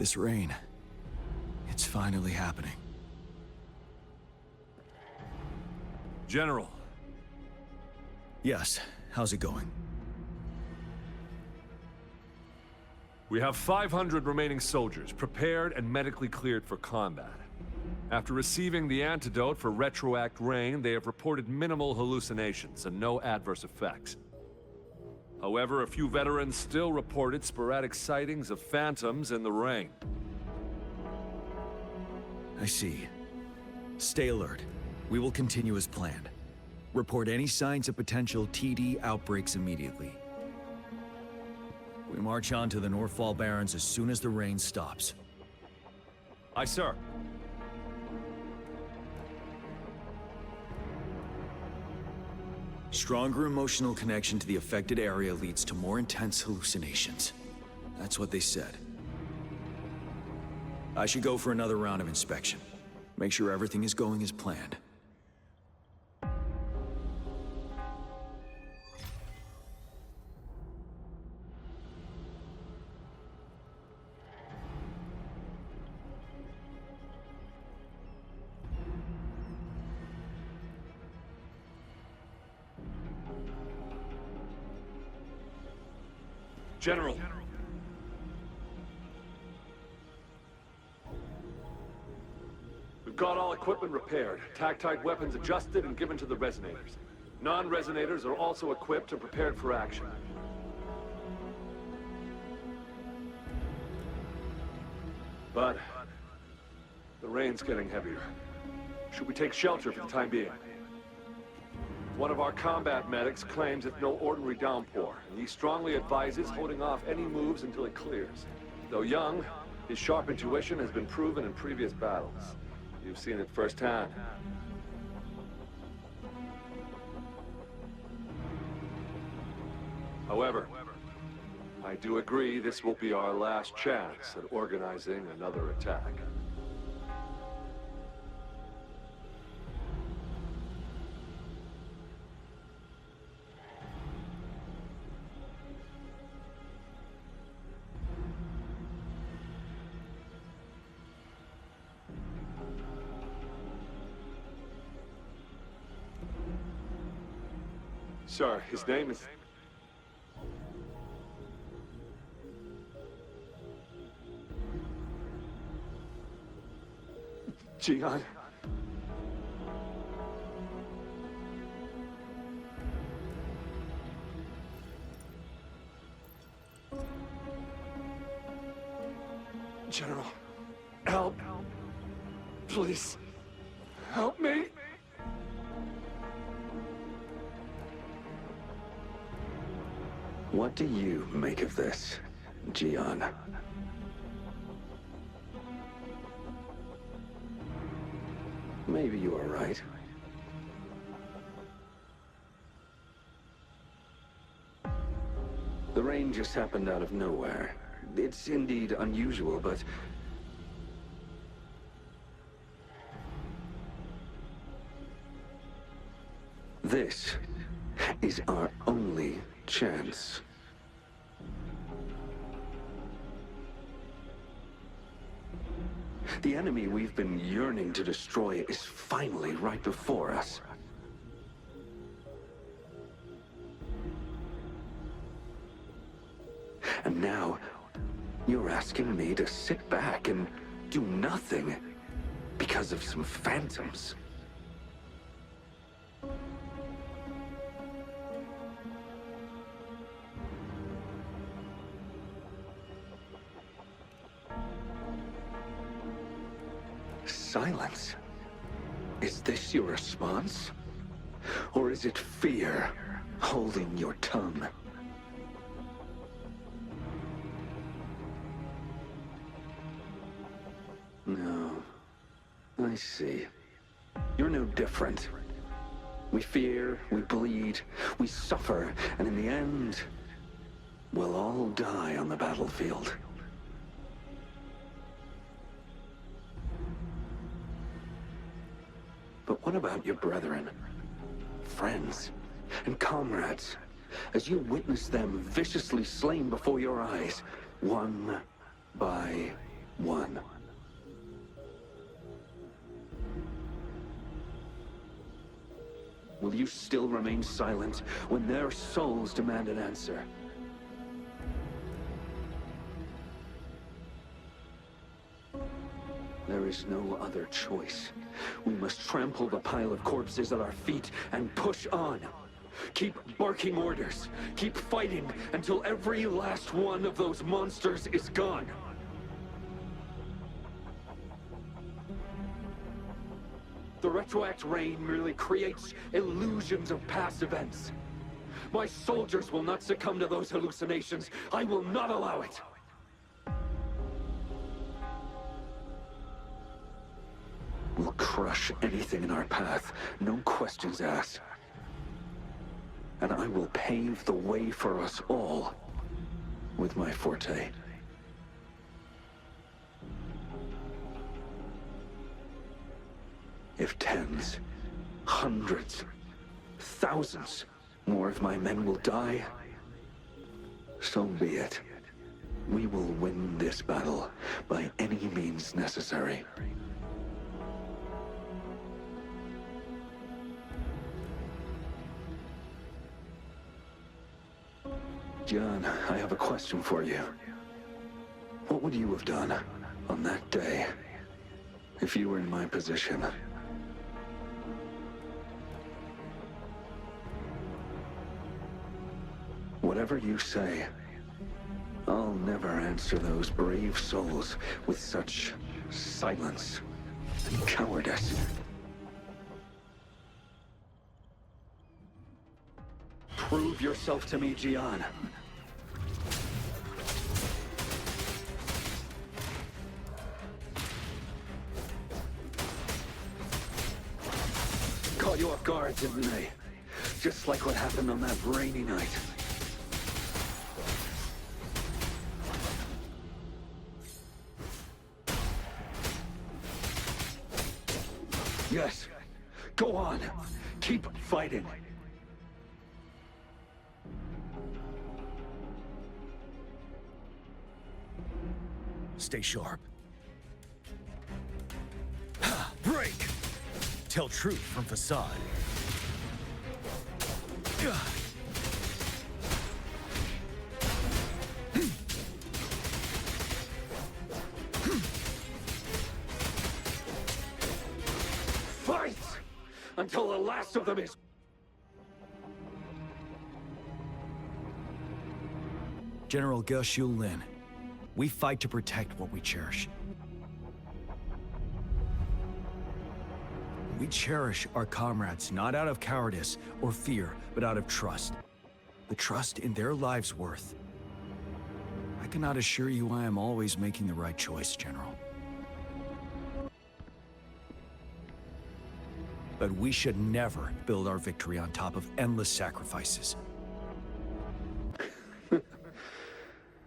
This rain, it's finally happening. General. Yes, how's it going? We have 500 remaining soldiers, prepared and medically cleared for combat. After receiving the antidote for retroact rain, they have reported minimal hallucinations and no adverse effects. However, a few veterans still reported sporadic sightings of phantoms in the rain. I see. Stay alert. We will continue as planned. Report any signs of potential TD outbreaks immediately. We march on to the Northfall Barrens as soon as the rain stops. Aye, sir. Stronger emotional connection to the affected area leads to more intense hallucinations. That's what they said. I should go for another round of inspection. Make sure everything is going as planned. General. We've got all equipment repaired, tactite weapons adjusted and given to the resonators. Non-resonators are also equipped and prepared for action. But the rain's getting heavier. Should we take shelter for the time being? One of our combat medics claims it's no ordinary downpour, and he strongly advises holding off any moves until it clears. Though young, his sharp intuition has been proven in previous battles. You've seen it firsthand. However, I do agree this will be our last chance at organizing another attack. Sir, his name is... Jian. General, help. Please, help me. What do you make of this, Jian? Maybe you are right. The rain just happened out of nowhere. It's indeed unusual, but... this is our only chance. The enemy we've been yearning to destroy is finally right before us. And now, you're asking me to sit back and do nothing because of some phantoms. Silence? Is this your response? Or is it fear holding your tongue? No. I see. You're no different. We fear, we bleed, we suffer, and in the end, we'll all die on the battlefield. But what about your brethren, friends, and comrades, as you witness them viciously slain before your eyes, one by one. Will you still remain silent when their souls demand an answer? There is no other choice. We must trample the pile of corpses at our feet and push on. Keep barking orders. Keep fighting until every last one of those monsters is gone. The retroact rain merely creates illusions of past events. My soldiers will not succumb to those hallucinations. I will not allow it. We'll crush anything in our path, no questions asked. And I will pave the way for us all with my forte. If tens, hundreds, thousands more of my men will die, so be it. We will win this battle by any means necessary. John, I have a question for you. What would you have done on that day if you were in my position? Whatever you say, I'll never answer those brave souls with such silence and cowardice. Prove yourself to me, Gian. Caught you off guard, didn't they? Just like what happened on that rainy night. Yes. Go on. Keep fighting. Stay sharp. Break! Tell truth from facade. Fight! Until the last of them is... General Ge Lin. We fight to protect what we cherish. We cherish our comrades not out of cowardice or fear, but out of trust. The trust in their lives' worth. I cannot assure you I am always making the right choice, General. But we should never build our victory on top of endless sacrifices.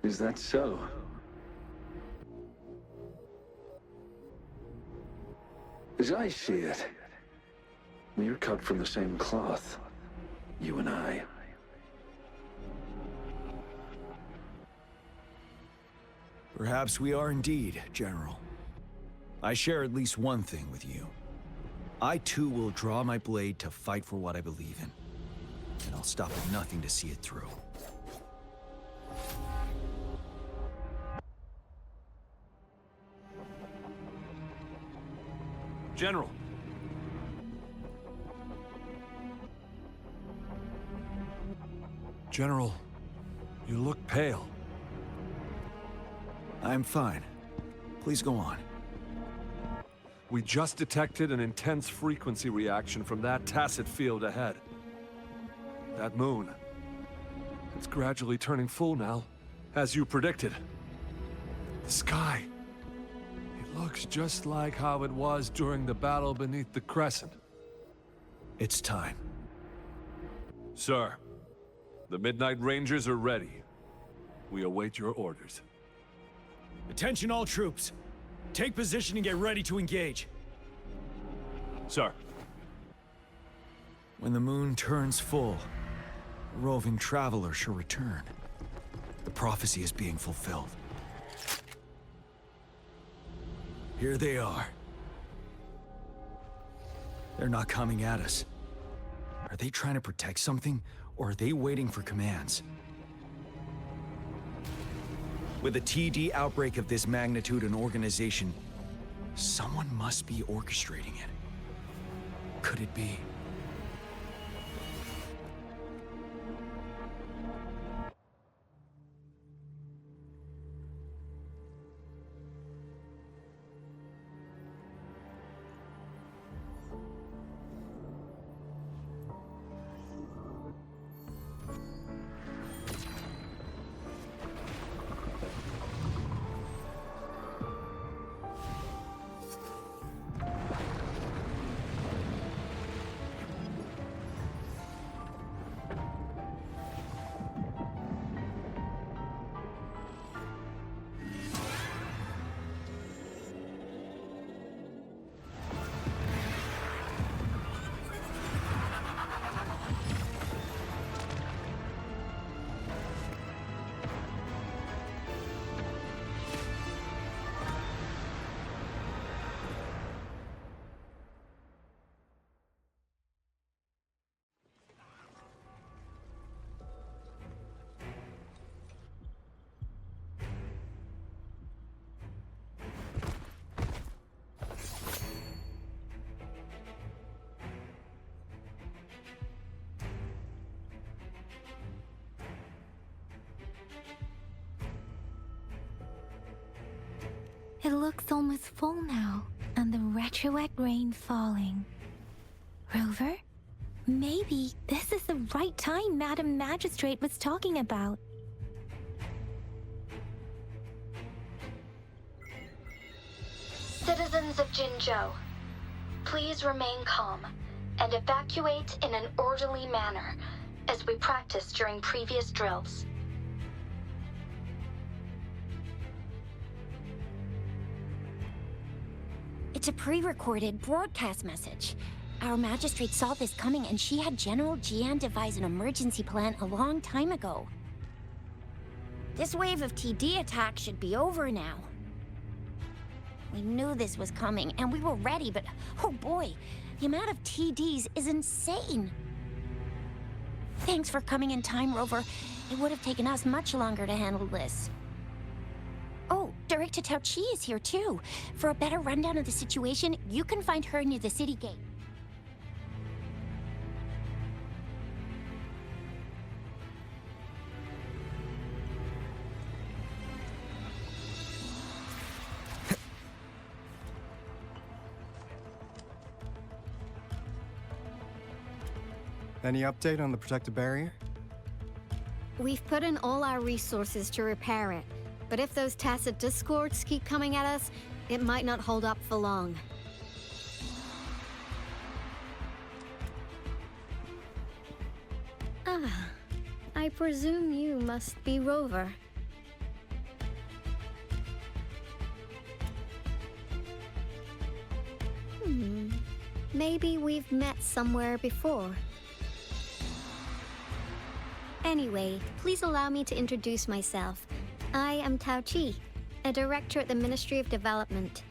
Is that so? As I see it, we're cut from the same cloth, you and I. Perhaps we are indeed, General. I share at least one thing with you. I too will draw my blade to fight for what I believe in. And I'll stop at nothing to see it through. General. General, you look pale. I'm fine. Please go on. We just detected an intense frequency reaction from that tacit field ahead. That moon. It's gradually turning full now, as you predicted. The sky. It looks just like how it was during the battle beneath the Crescent. It's time. Sir, the Midnight Rangers are ready. We await your orders. Attention all troops. Take position and get ready to engage. Sir. When the moon turns full, a roving traveler shall return. The prophecy is being fulfilled. Here they are. They're not coming at us. Are they trying to protect something, or are they waiting for commands? With a TD outbreak of this magnitude and organization, someone must be orchestrating it. Could it be? It looks almost full now, and the retroact rain falling. Rover? Maybe this is the right time Madam Magistrate was talking about. Citizens of Jinzhou, please remain calm and evacuate in an orderly manner, as we practiced during previous drills. It's a pre-recorded broadcast message. Our magistrate saw this coming and she had General Jian devise an emergency plan a long time ago. This wave of TD attacks should be over now. We knew this was coming and we were ready, but oh boy, the amount of TDs is insane. Thanks for coming in time, Rover. It would have taken us much longer to handle this. Oh, Director Tao Chi is here too. For a better rundown of the situation, you can find her near the city gate. Any update on the protective barrier? We've put in all our resources to repair it, but if those tacit discords keep coming at us, it might not hold up for long. Ah, I presume you must be Rover. Maybe we've met somewhere before. Anyway, please allow me to introduce myself. I am Tao Chi, a director at the Ministry of Development.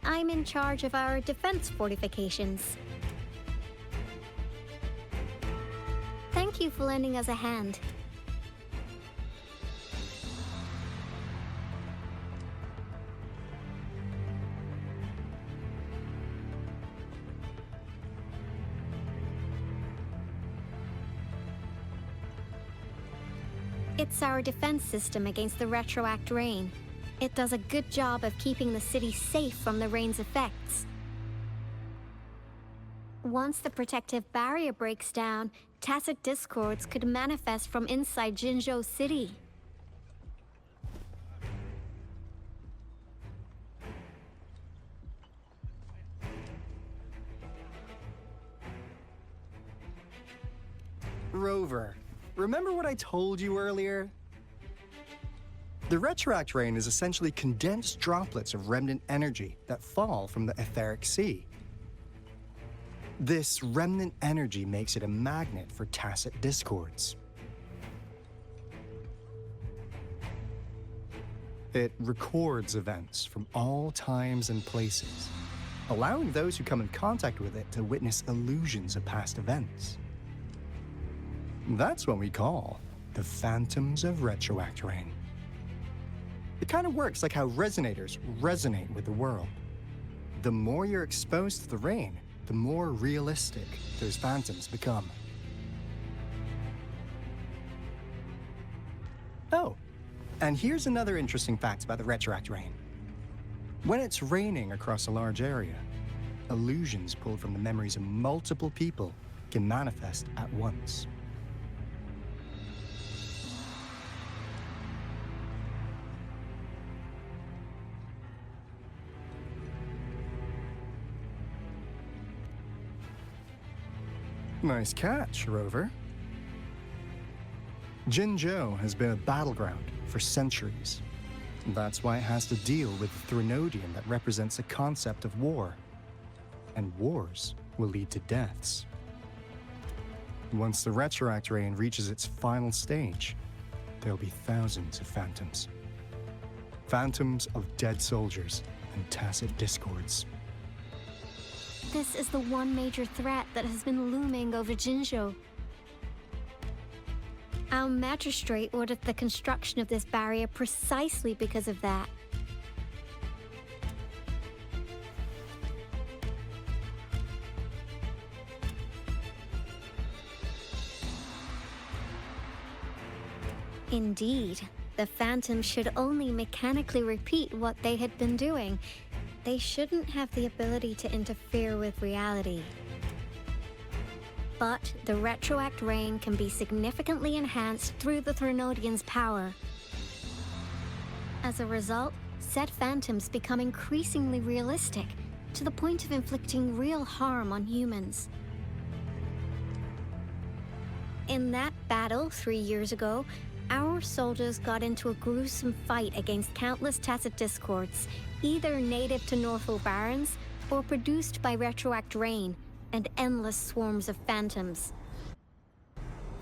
I'm in charge of our defense fortifications. Thank you for lending us a hand. It's our defense system against the retroact rain. It does a good job of keeping the city safe from the rain's effects. Once the protective barrier breaks down, tacit discords could manifest from inside Jinzhou City. Rover, remember what I told you earlier? The retroact rain is essentially condensed droplets of remnant energy that fall from the etheric sea. This remnant energy makes it a magnet for tacit discords. It records events from all times and places, allowing those who come in contact with it to witness illusions of past events. That's what we call the phantoms of retroact rain. It kind of works like how resonators resonate with the world. The more you're exposed to the rain, the more realistic those phantoms become. Oh, and here's another interesting fact about the retroact rain. When it's raining across a large area, illusions pulled from the memories of multiple people can manifest at once. Nice catch, Rover. Jinzhou has been a battleground for centuries. That's why it has to deal with the Threnodian that represents a concept of war. And wars will lead to deaths. Once the retroact rain reaches its final stage, there'll be thousands of phantoms. Phantoms of dead soldiers and tacit discords. This is the one major threat that has been looming over Jinzhou. Our magistrate ordered the construction of this barrier precisely because of that. Indeed, the Phantoms should only mechanically repeat what they had been doing. They shouldn't have the ability to interfere with reality. But the retroact rain can be significantly enhanced through the Threnodian's power. As a result, said phantoms become increasingly realistic, to the point of inflicting real harm on humans. In that battle 3 years ago, our soldiers got into a gruesome fight against countless tacit discords, either native to Northwell Barrens or produced by retroact rain and endless swarms of phantoms.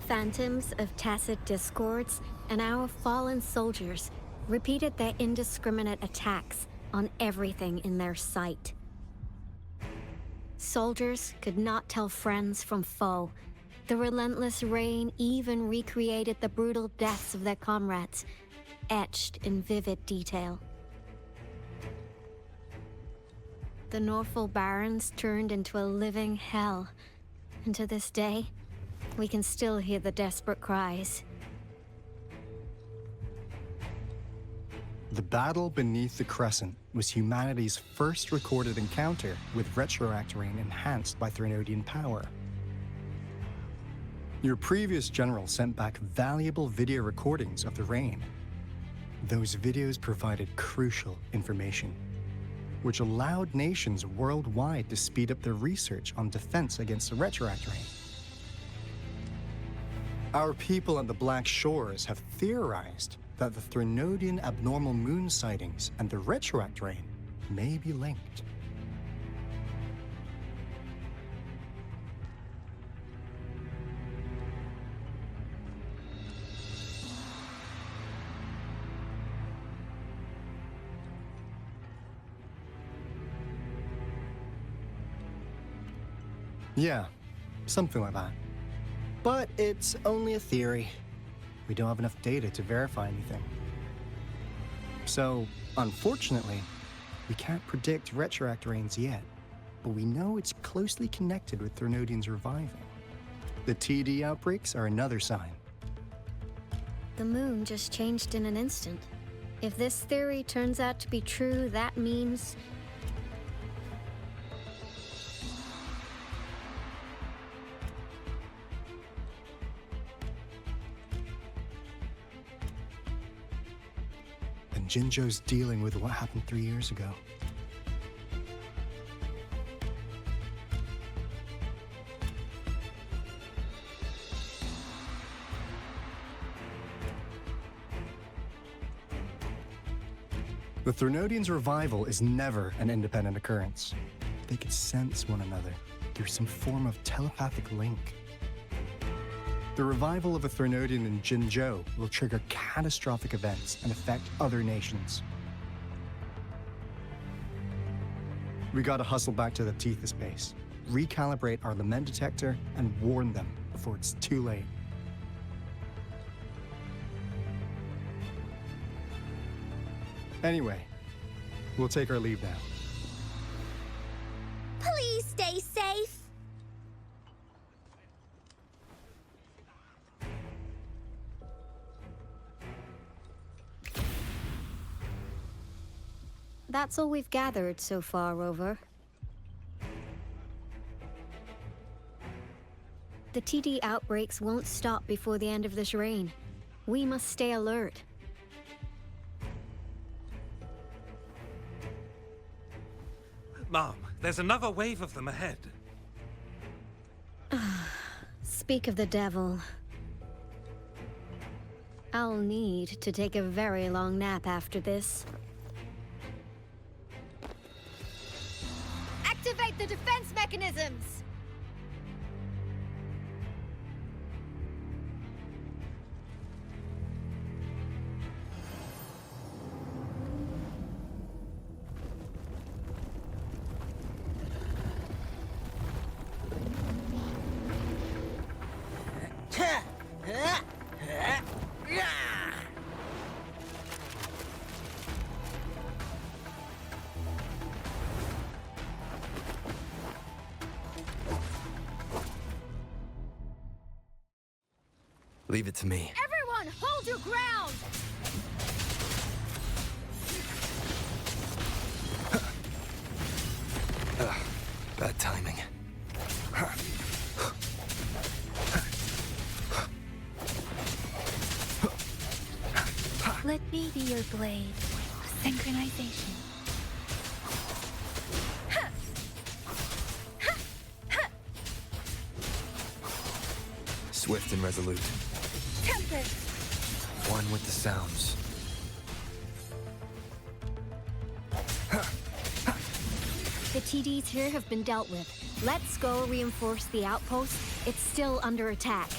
Phantoms of tacit discords and our fallen soldiers repeated their indiscriminate attacks on everything in their sight. Soldiers could not tell friends from foe. The relentless rain even recreated the brutal deaths of their comrades, etched in vivid detail. The Northwell Barrens turned into a living hell, and to this day, we can still hear the desperate cries. The battle beneath the Crescent was humanity's first recorded encounter with retroact rain enhanced by Threnodian power. Your previous general sent back valuable video recordings of the rain. Those videos provided crucial information, which allowed nations worldwide to speed up their research on defense against the retroact rain. Our people on the Black Shores have theorized that the Threnodian abnormal moon sightings and the retroact rain may be linked. Yeah, something like that. But it's only a theory. We don't have enough data to verify anything. So, unfortunately, we can't predict retroact rains yet, but we know it's closely connected with Threnodians reviving. The TD outbreaks are another sign. The moon just changed in an instant. If this theory turns out to be true, that means... and Jinzhou's dealing with what happened 3 years ago. The Threnodians' revival is never an independent occurrence. They could sense one another through some form of telepathic link. The revival of a Threnodian in Jinzhou will trigger catastrophic events and affect other nations. We gotta hustle back to the Tethys base, recalibrate our lament detector, and warn them before it's too late. Anyway, we'll take our leave now. Please stay safe. That's all we've gathered so far, Rover. The TD outbreaks won't stop before the end of this reign. We must stay alert. Mom, there's another wave of them ahead. Speak of the devil. I'll need to take a very long nap after this. Activate the defense mechanisms! Leave it to me. Everyone, hold your ground! Bad timing. Let me be your blade. Synchronization. Swift and resolute. Tempest! One with the sounds. The TDs here have been dealt with. Let's go reinforce the outpost. It's still under attack.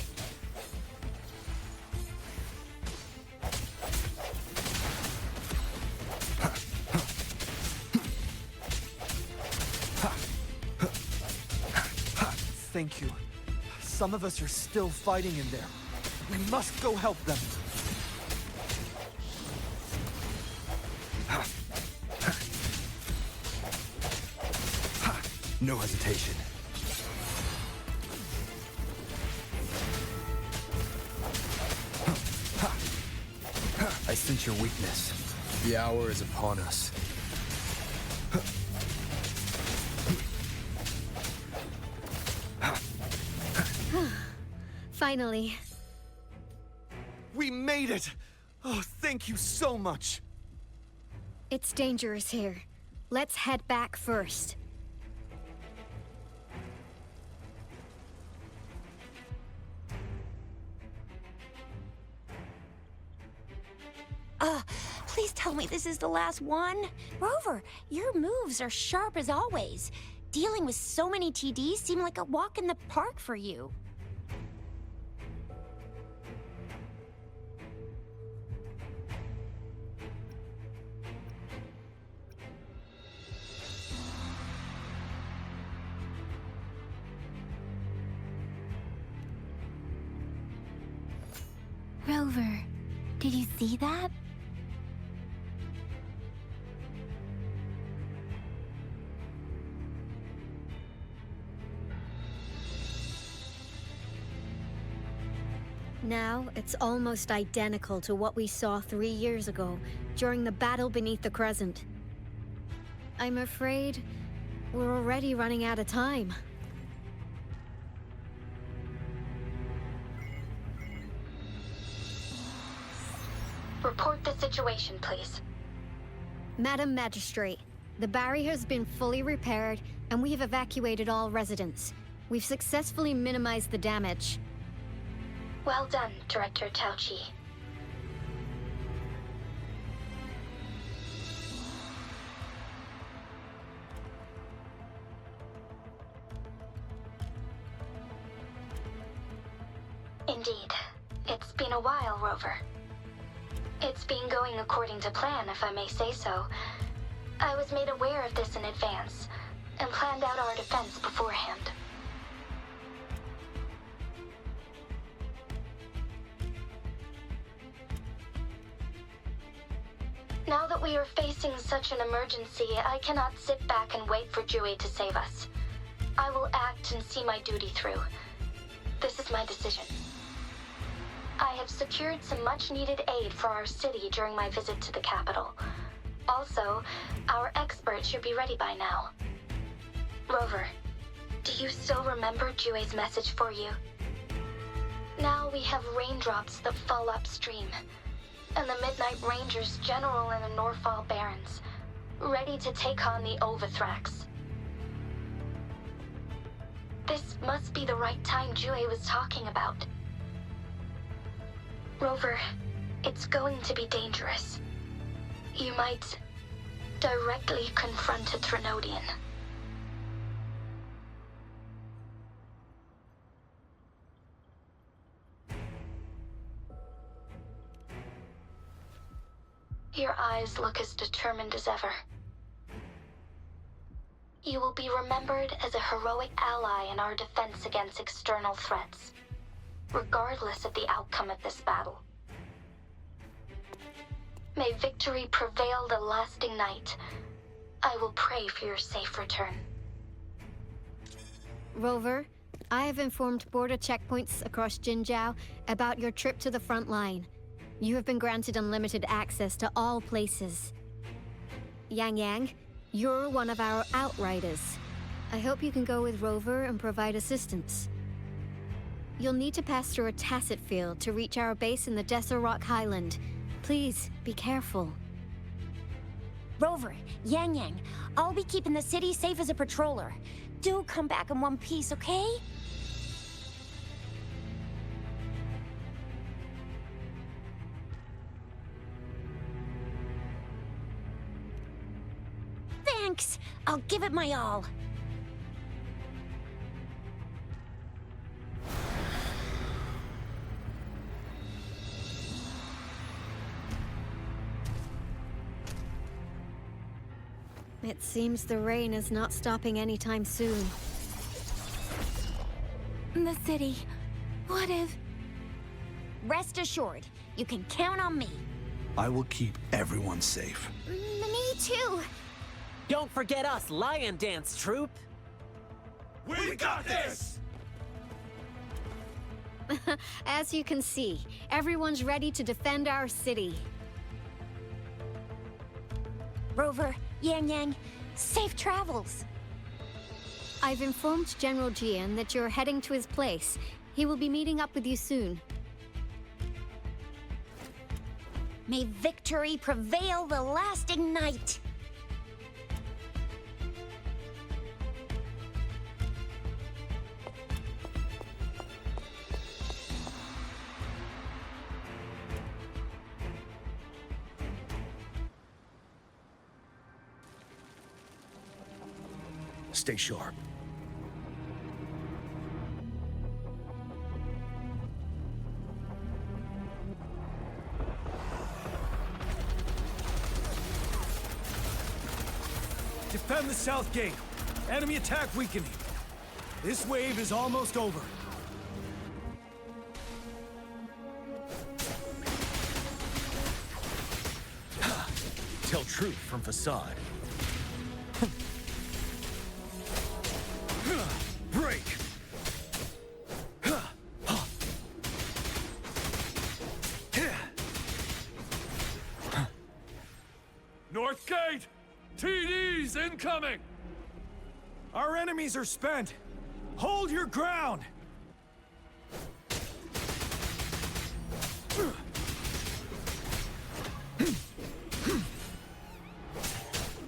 Thank you. Some of us are still fighting in there. We must go help them. No hesitation. I sense your weakness. The hour is upon us. Finally. We made it! Oh, thank you so much! It's dangerous here. Let's head back first. Please tell me this is the last one. Rover, your moves are sharp as always. Dealing with so many TDs seemed like a walk in the park for you. Rover, did you see that? Now, it's almost identical to what we saw 3 years ago, during the battle beneath the Crescent. I'm afraid we're already running out of time. Report the situation, please. Madam Magistrate, the barrier has been fully repaired, and we have evacuated all residents. We've successfully minimized the damage. Well done, Director Tauchi. Indeed. It's been a while, Rover. It's been going according to plan, if I may say so. I was made aware of this in advance, and planned out our defense beforehand. Now that we are facing such an emergency, I cannot sit back and wait for Dewey to save us. I will act and see my duty through. This is my decision. I have secured some much-needed aid for our city during my visit to the capital. Also, our expert should be ready by now. Rover, do you still remember Dewey's message for you? Now we have raindrops that fall upstream, and the Midnight Rangers general in the Norfall Barrens, ready to take on the Overthrax. This must be the right time Dewey was talking about. Rover, it's going to be dangerous. You might directly confront a Trinodian. Your eyes look as determined as ever. You will be remembered as a heroic ally in our defense against external threats, regardless of the outcome of this battle. May victory prevail the lasting night. I will pray for your safe return. Rover, I have informed border checkpoints across Jinzhou about your trip to the front line. You have been granted unlimited access to all places. Yang Yang, you're one of our Outriders. I hope you can go with Rover and provide assistance. You'll need to pass through a tacit field to reach our base in the Desert Rock Highland. Please, be careful. Rover, Yang Yang, I'll be keeping the city safe as a patroller. Do come back in one piece, okay? Thanks! I'll give it my all. It seems the rain is not stopping anytime soon. The city. What if... Rest assured, you can count on me. I will keep everyone safe. Me too! Don't forget us, Lion Dance Troop! We got this! As you can see, everyone's ready to defend our city. Rover, Yang Yang, safe travels. I've informed General Jian that you're heading to his place. He will be meeting up with you soon. May victory prevail the lasting night. Stay sharp. Defend the south gate. Enemy attack weakening. This wave is almost over. Tell truth from facade. Break! North Gate! TDs incoming! Our enemies are spent. Hold your ground!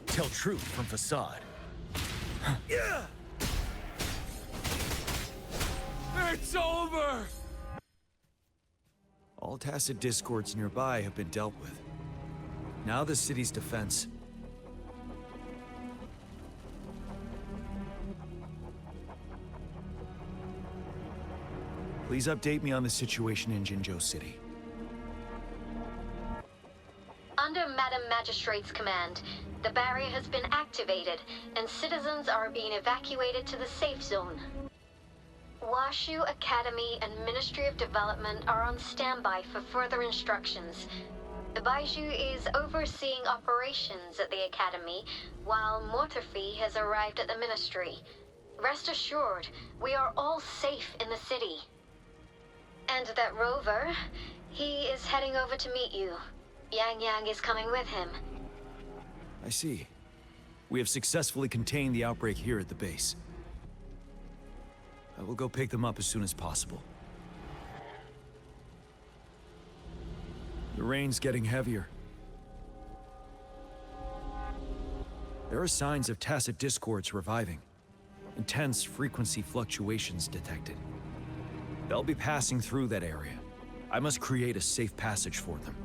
Tell truth from facade. It's over! All tacit discords nearby have been dealt with. Now the city's defense. Please update me on the situation in Jinzhou City. Under Madam Magistrate's command, The barrier has been activated, and citizens are being evacuated to the safe zone. Washu Academy and Ministry of Development are on standby for further instructions. Baiju is overseeing operations at the Academy, while Mortherfee has arrived at the Ministry. Rest assured, we are all safe in the city. And that rover, he is heading over to meet you. Yang Yang is coming with him. I see. We have successfully contained the outbreak here at the base. I will go pick them up as soon as possible. The rain's getting heavier. There are signs of tacit discords reviving. Intense frequency fluctuations detected. They'll be passing through that area. I must create a safe passage for them.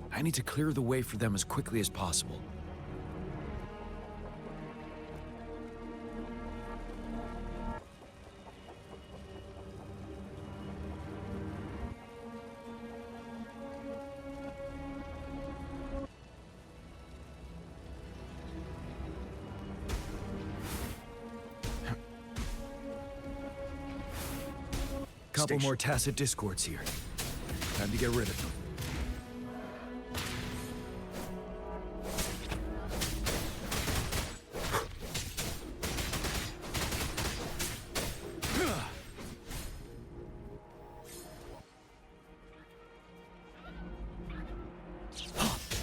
I need to clear the way for them as quickly as possible. Couple more tacit discords here. Time to get rid of them.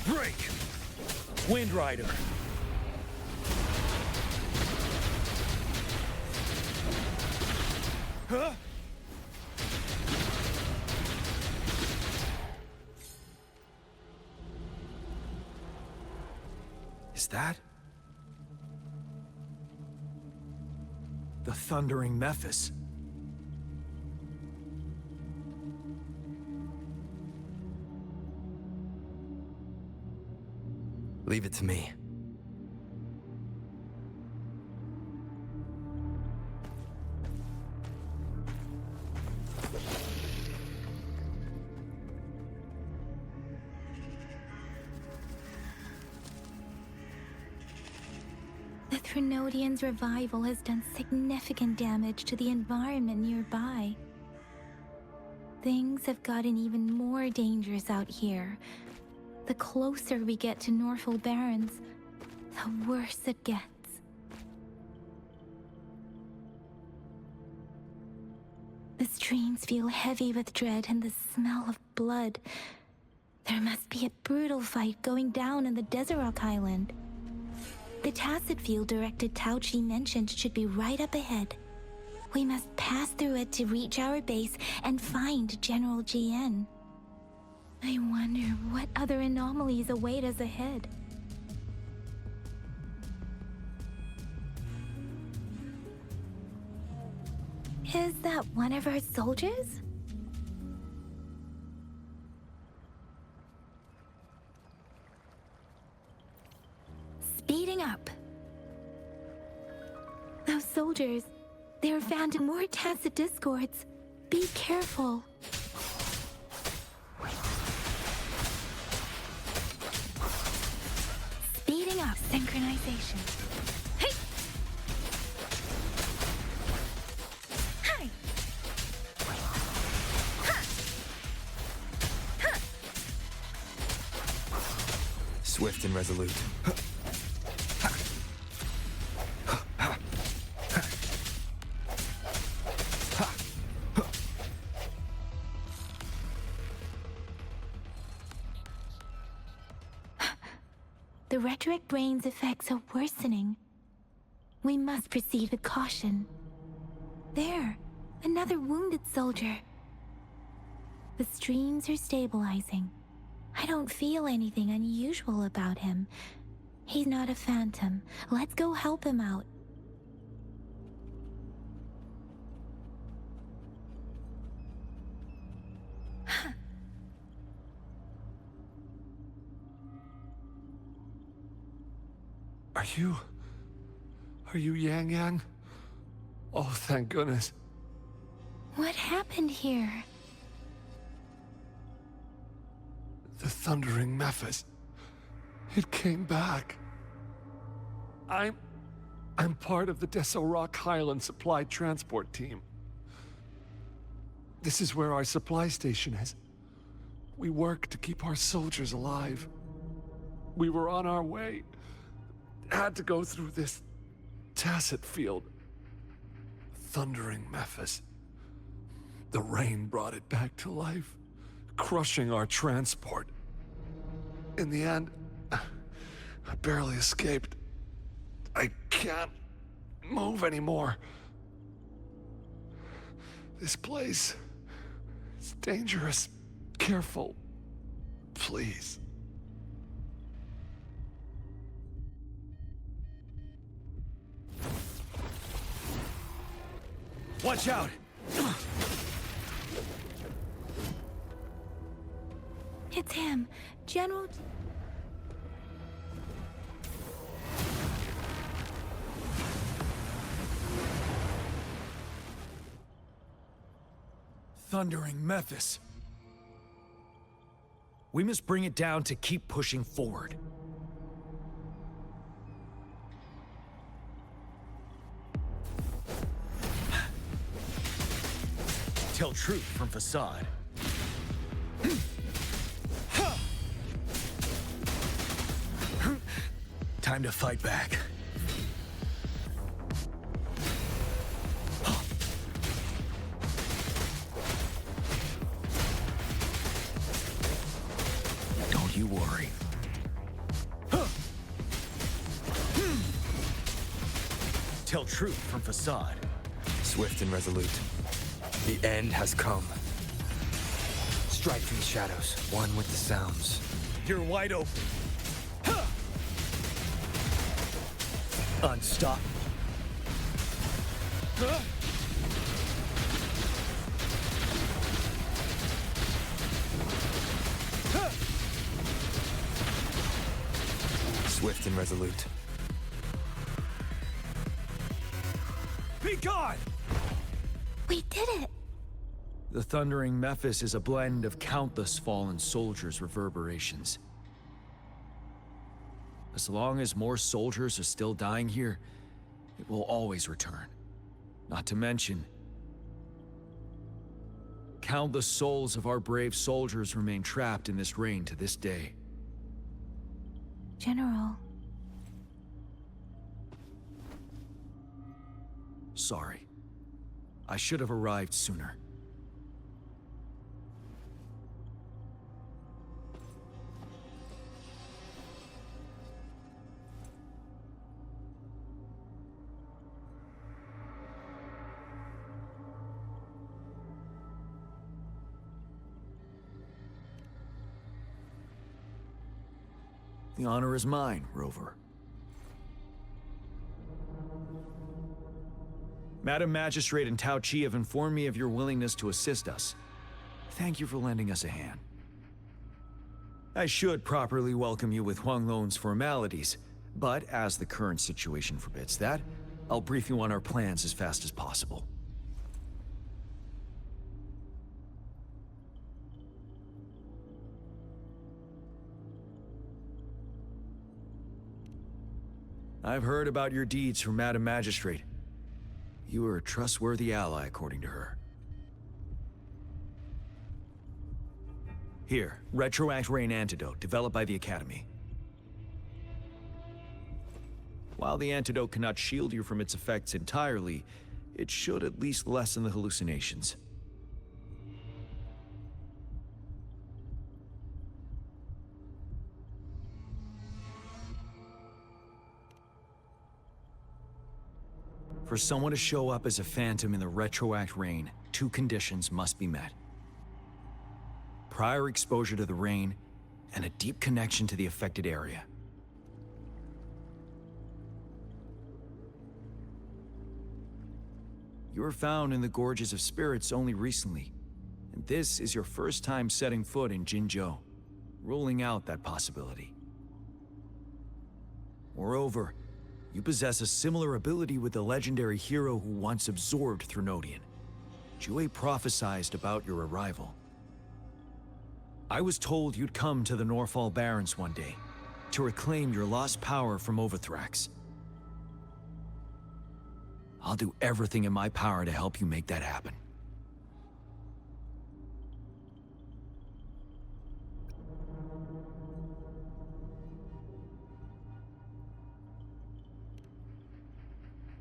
Break! Wind Rider! Huh? Is that? The Thundering Mephis. Leave it to me. The Threnodian's revival has done significant damage to the environment nearby. Things have gotten even more dangerous out here. The closer we get to Norfolk Barrens, the worse it gets. The streams feel heavy with dread and the smell of blood. There must be a brutal fight going down in the Desert Island. The tacit field directed Tauchi mentioned should be right up ahead. We must pass through it to reach our base and find General GN. I wonder what other anomalies await us ahead. Is that one of our soldiers? Speeding up. Those soldiers, they are found in more tacit discords. Be careful. Speeding up synchronization. Hey! Hi! Ha! Ha! Swift and resolute. The rhetoric brain's effects are worsening. We must proceed with caution. There, another wounded soldier. The streams are stabilizing. I don't feel anything unusual about him. He's not a phantom. Let's go help him out. Are you Yang Yang? Oh, thank goodness. What happened here? The Thundering Mephis. It came back. I'm part of the Desorok Highland Supply Transport Team. This is where our supply station is. We work to keep our soldiers alive. We were on our way. Had to go through this tacit field. Thundering Memphis. The rain brought it back to life, crushing our transport. In the end, I barely escaped. I can't move anymore. This place is dangerous. Careful, please. Watch out! It's him, General... Thundering Memphis. We must bring it down to keep pushing forward. Tell truth from facade. Time to fight back. Don't you worry. Tell truth from facade. Swift and resolute. The end has come. Strike from the shadows, one with the sounds. You're wide open. Unstoppable. Swift and resolute. Be gone! We did it! The Thundering Memphis is a blend of countless fallen soldiers' reverberations. As long as more soldiers are still dying here, it will always return. Not to mention, countless souls of our brave soldiers remain trapped in this rain to this day. General. Sorry. I should have arrived sooner. The honor is mine, Rover. Madam Magistrate and Tao Chi have informed me of your willingness to assist us. Thank you for lending us a hand. I should properly welcome you with Huang Lon's formalities, but as the current situation forbids that, I'll brief you on our plans as fast as possible. I've heard about your deeds from Madam Magistrate. You are a trustworthy ally, according to her. Here, Retroact Rain Antidote, developed by the Academy. While the antidote cannot shield you from its effects entirely, it should at least lessen the hallucinations. For someone to show up as a phantom in the Retroact Rain, two conditions must be met. Prior exposure to the rain, and a deep connection to the affected area. You were found in the Gorges of Spirits only recently, and this is your first time setting foot in Jinzhou, ruling out that possibility. Moreover, you possess a similar ability with the legendary hero who once absorbed Threnodian. Jue prophesized about your arrival. I was told you'd come to the Norfall Barrens one day, to reclaim your lost power from Overthrax. I'll do everything in my power to help you make that happen.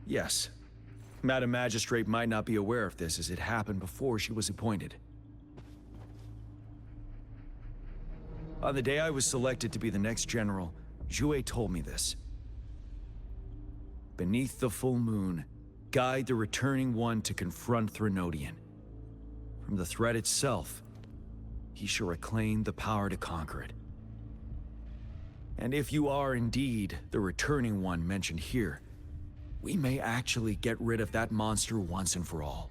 Yes. Madam Magistrate might not be aware of this as it happened before she was appointed. On the day I was selected to be the next general, Jue told me this. Beneath the full moon, guide the returning one to confront Threnodian. From the threat itself, he shall reclaim the power to conquer it. And if you are indeed the returning one mentioned here, we may actually get rid of that monster once and for all.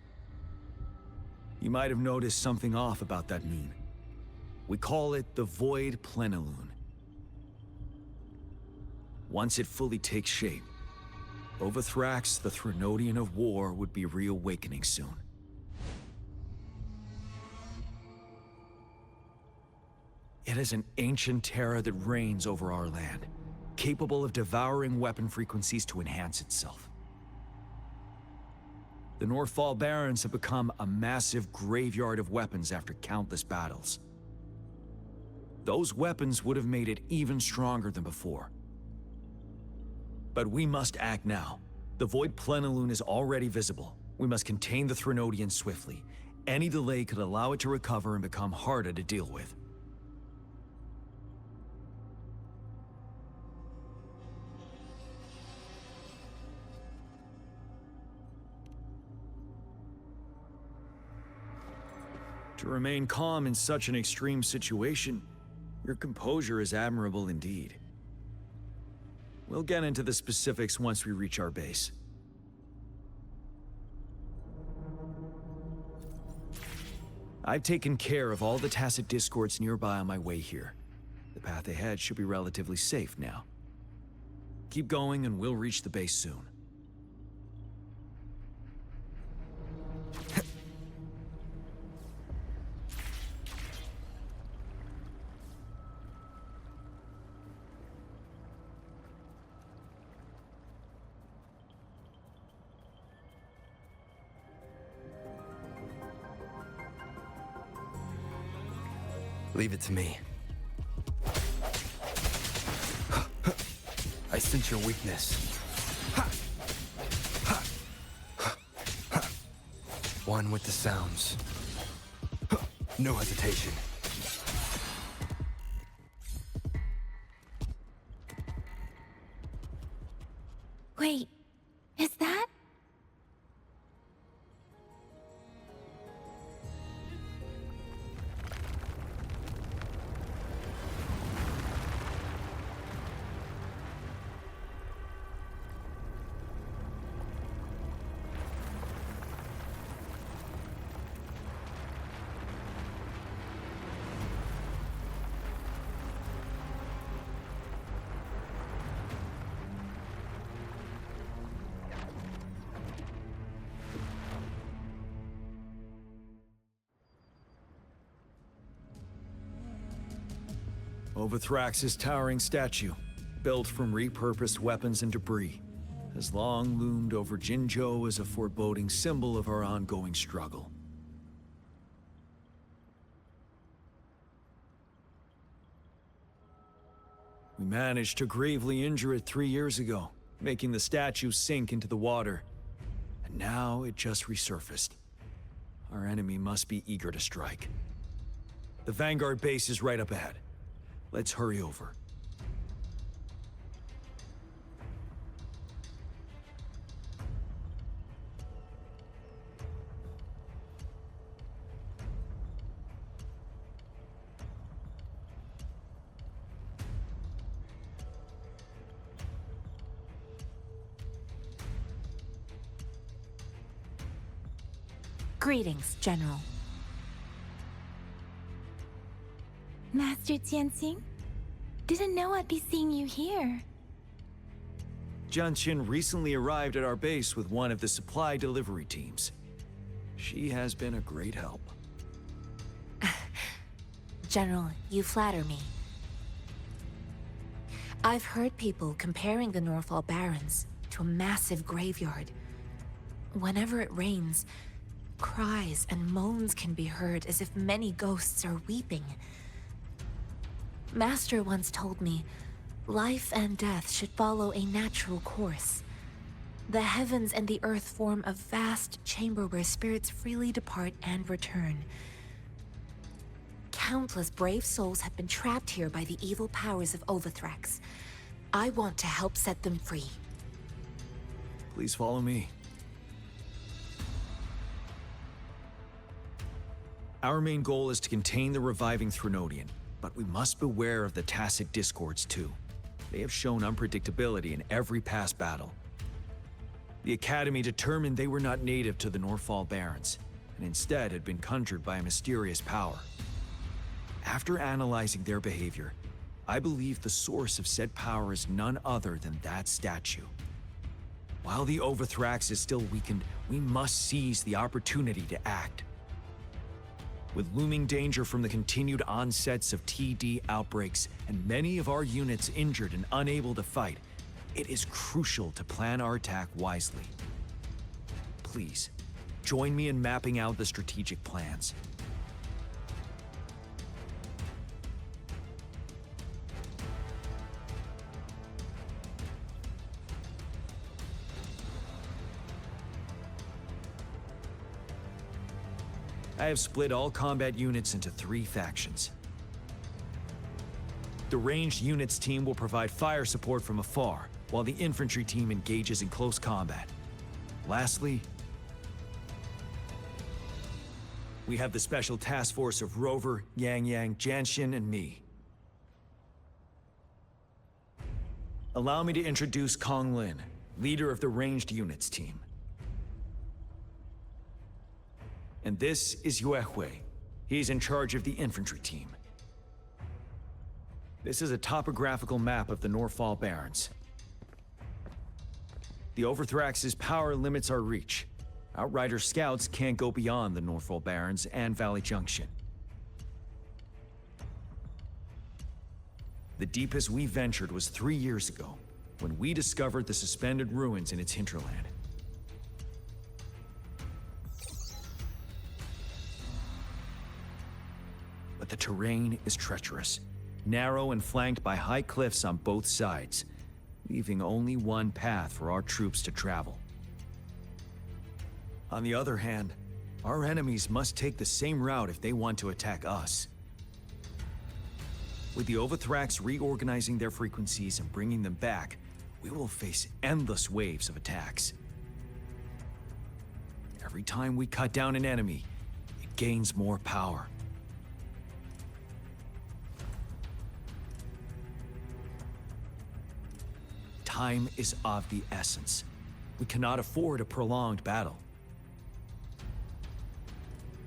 You might have noticed something off about that moon. We call it the Void Plenilune. Once it fully takes shape, over Thrax, the Threnodian of War would be reawakening soon. It is an ancient terror that reigns over our land, capable of devouring weapon frequencies to enhance itself. The Northfall Barrens have become a massive graveyard of weapons after countless battles. Those weapons would have made it even stronger than before. But we must act now. The Void Plenilune is already visible. We must contain the Threnodian swiftly. Any delay could allow it to recover and become harder to deal with. To remain calm in such an extreme situation, your composure is admirable indeed. We'll get into the specifics once we reach our base. I've taken care of all the tacit discords nearby on my way here. The path ahead should be relatively safe now. Keep going and we'll reach the base soon. Leave it to me. I sense your weakness. One with the sounds. No hesitation. Wait, is that? Over Thrax's towering statue, built from repurposed weapons and debris, has long loomed over Jinzhou as a foreboding symbol of our ongoing struggle. We managed to gravely injure it 3 years ago, making the statue sink into the water. And now it just resurfaced. Our enemy must be eager to strike. The Vanguard base is right up ahead. Let's hurry over. Greetings, General. Master Tianxing? Didn't know I'd be seeing you here. Jianqin recently arrived at our base with one of the supply delivery teams. She has been a great help. General, you flatter me. I've heard people comparing the Northfall Barrens to a massive graveyard. Whenever it rains, cries and moans can be heard as if many ghosts are weeping. Master once told me, life and death should follow a natural course. The heavens and the earth form a vast chamber where spirits freely depart and return. Countless brave souls have been trapped here by the evil powers of Overthrax. I want to help set them free. Please follow me. Our main goal is to contain the reviving Threnodian, but we must beware of the Tacit Discords too. They have shown unpredictability in every past battle. The Academy determined they were not native to the Norfall Barrens, and instead had been conjured by a mysterious power. After analyzing their behavior, I believe the source of said power is none other than that statue. While the Overthrax is still weakened, we must seize the opportunity to act. With looming danger from the continued onsets of TD outbreaks and many of our units injured and unable to fight, it is crucial to plan our attack wisely. Please, join me in mapping out the strategic plans. I have split all combat units into 3 factions. The ranged units team will provide fire support from afar, while the infantry team engages in close combat. Lastly, we have the special task force of Rover, Yang Yang, Janshin, and me. Allow me to introduce Kong Lin, leader of the ranged units team. And this is Yue Hui. He's in charge of the infantry team. This is a topographical map of the Norfall Barrens. The Overthrax's power limits our reach. Outrider scouts can't go beyond the Norfall Barrens and Valley Junction. The deepest we ventured was 3 years ago, when we discovered the suspended ruins in its hinterland. But the terrain is treacherous, narrow and flanked by high cliffs on both sides, leaving only one path for our troops to travel. On the other hand, our enemies must take the same route if they want to attack us. With the Overthrax reorganizing their frequencies and bringing them back, we will face endless waves of attacks. Every time we cut down an enemy, it gains more power. Time is of the essence. We cannot afford a prolonged battle.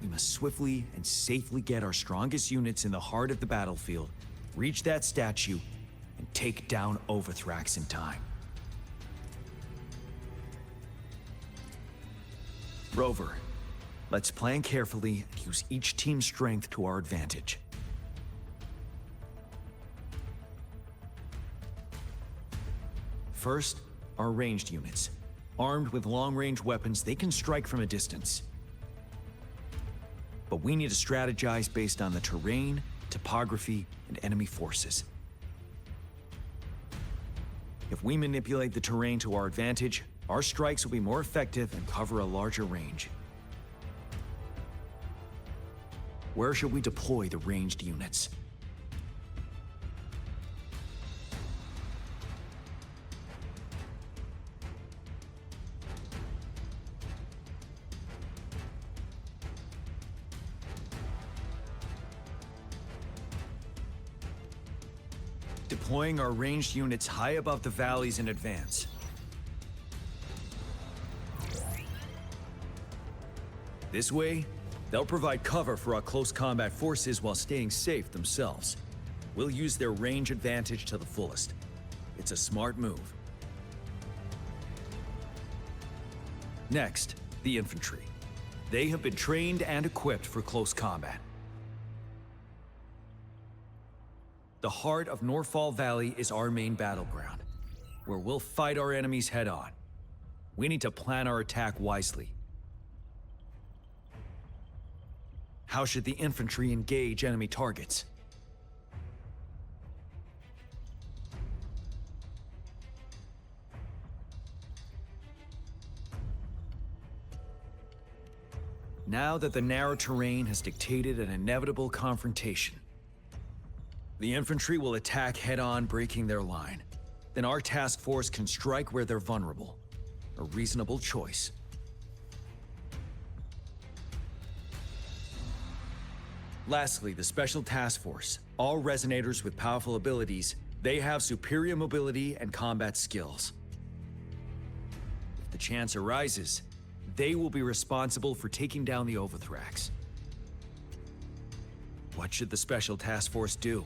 We must swiftly and safely get our strongest units in the heart of the battlefield, reach that statue, and take down Overthrax in time. Rover, let's plan carefully and use each team's strength to our advantage. First, our ranged units. Armed with long-range weapons, they can strike from a distance. But we need to strategize based on the terrain, topography, and enemy forces. If we manipulate the terrain to our advantage, our strikes will be more effective and cover a larger range. Where should we deploy the ranged units? Deploying our ranged units high above the valleys in advance. This way, they'll provide cover for our close combat forces while staying safe themselves. We'll use their range advantage to the fullest. It's a smart move. Next, the infantry. They have been trained and equipped for close combat. The heart of Norfall Valley is our main battleground, where we'll fight our enemies head-on. We need to plan our attack wisely. How should the infantry engage enemy targets? Now that the narrow terrain has dictated an inevitable confrontation, the infantry will attack head-on, breaking their line. Then our task force can strike where they're vulnerable. A reasonable choice. Lastly, the Special Task Force. All resonators with powerful abilities, they have superior mobility and combat skills. If the chance arises, they will be responsible for taking down the Overthrax. What should the Special Task Force do?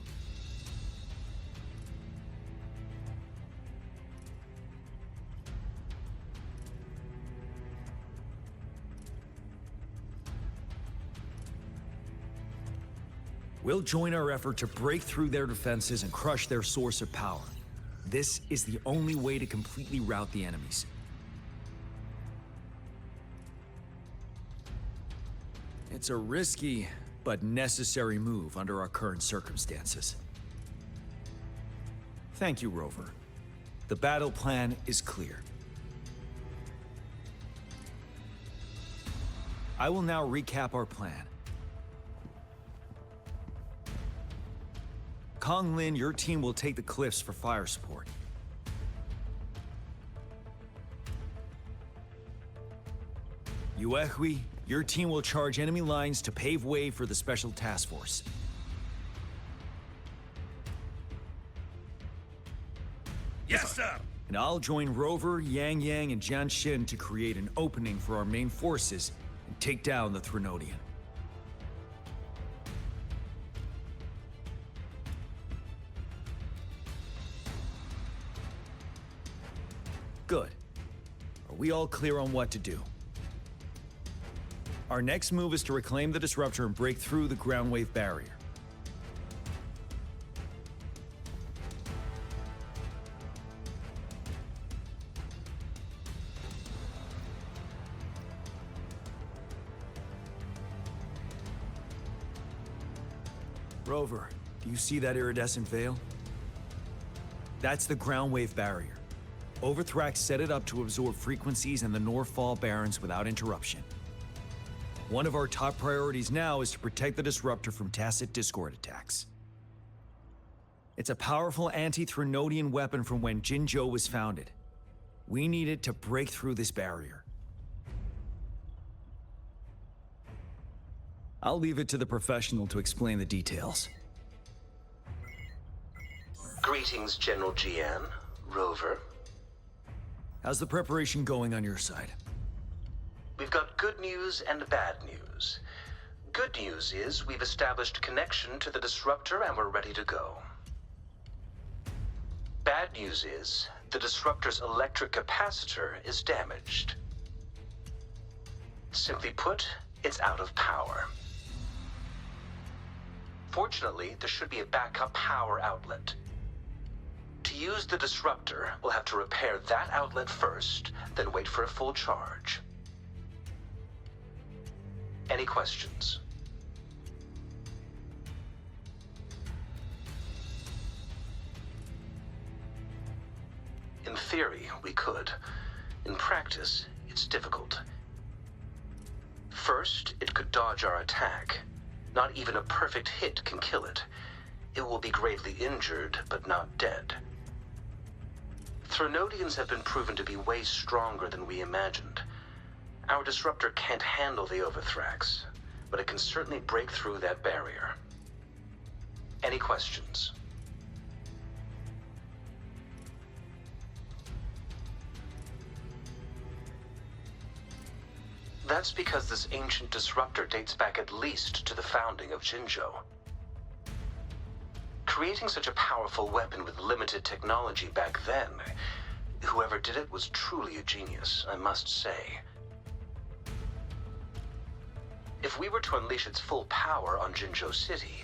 We'll join our effort to break through their defenses and crush their source of power. This is the only way to completely rout the enemies. It's a risky, but necessary move under our current circumstances. Thank you, Rover. The battle plan is clear. I will now recap our plan. Kong Lin, your team will take the cliffs for fire support. Yuehui, your team will charge enemy lines to pave way for the Special Task Force. Yes, sir! And I'll join Rover, Yang Yang, and Jian Xin to create an opening for our main forces and take down the Threnodian. Good. Are we all clear on what to do? Our next move is to reclaim the Disruptor and break through the ground wave barrier. Rover, do you see that iridescent veil? That's the ground wave barrier. Overthrax set it up to absorb frequencies in the Northfall Barrens without interruption. One of our top priorities now is to protect the Disruptor from tacit Discord attacks. It's a powerful anti-Threnodian weapon from when Jinzhou was founded. We need it to break through this barrier. I'll leave it to the professional to explain the details. Greetings, General Jian, Rover. How's the preparation going on your side? We've got good news and bad news. Good news is we've established connection to the Disruptor and we're ready to go. Bad news is the Disruptor's electric capacitor is damaged. Simply put, it's out of power. Fortunately, there should be a backup power outlet. To use the Disruptor, we'll have to repair that outlet first, then wait for a full charge. Any questions? In theory, we could. In practice, it's difficult. First, it could dodge our attack. Not even a perfect hit can kill it. It will be gravely injured, but not dead. Threnodians have been proven to be way stronger than we imagined. Our Disruptor can't handle the Overthrax, but it can certainly break through that barrier. Any questions? That's because this ancient Disruptor dates back at least to the founding of Jinzhou. Creating such a powerful weapon with limited technology back then, whoever did it was truly a genius, I must say. If we were to unleash its full power on Jinzhou City,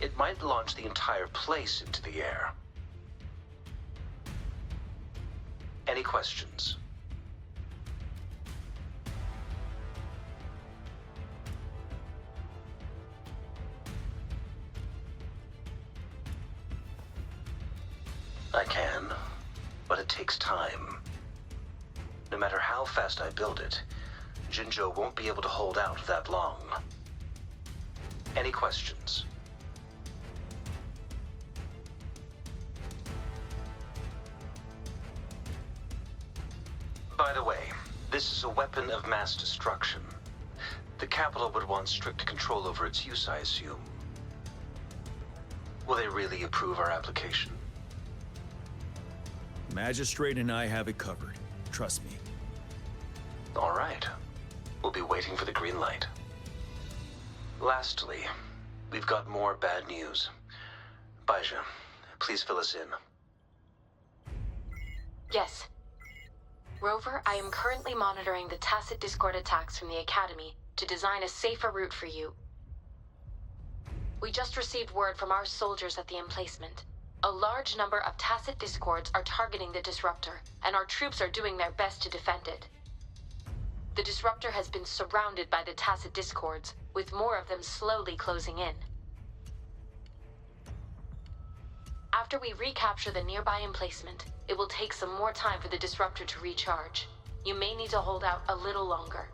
it might launch the entire place into the air. Any questions? I can, but it takes time. No matter how fast I build it, Jinzhou won't be able to hold out that long. Any questions? By the way, this is a weapon of mass destruction. The capital would want strict control over its use, I assume. Will they really approve our application? Magistrate and I have it covered. Trust me. All right. We'll be waiting for the green light. Lastly, we've got more bad news. Baizha, please fill us in. Yes. Rover, I am currently monitoring the Tacit Discord attacks from the Academy to design a safer route for you. We just received word from our soldiers at the emplacement. A large number of Tacit Discords are targeting the Disruptor, and our troops are doing their best to defend it. The Disruptor has been surrounded by the Tacit Discords, with more of them slowly closing in. After we recapture the nearby emplacement, it will take some more time for the Disruptor to recharge. You may need to hold out a little longer.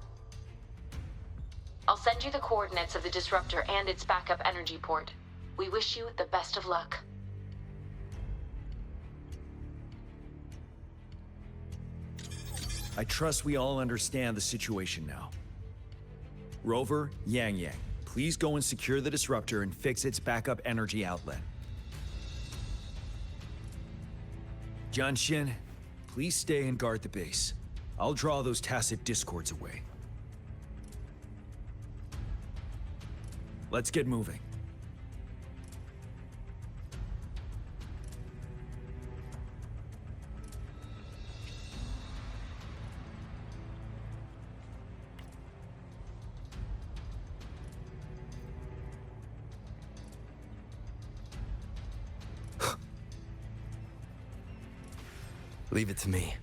I'll send you the coordinates of the Disruptor and its backup energy port. We wish you the best of luck. I trust we all understand the situation now. Rover, Yang, please go and secure the Disruptor and fix its backup energy outlet. Jianxin, please stay and guard the base. I'll draw those Tacit Discords away. Let's get moving. Leave it to me.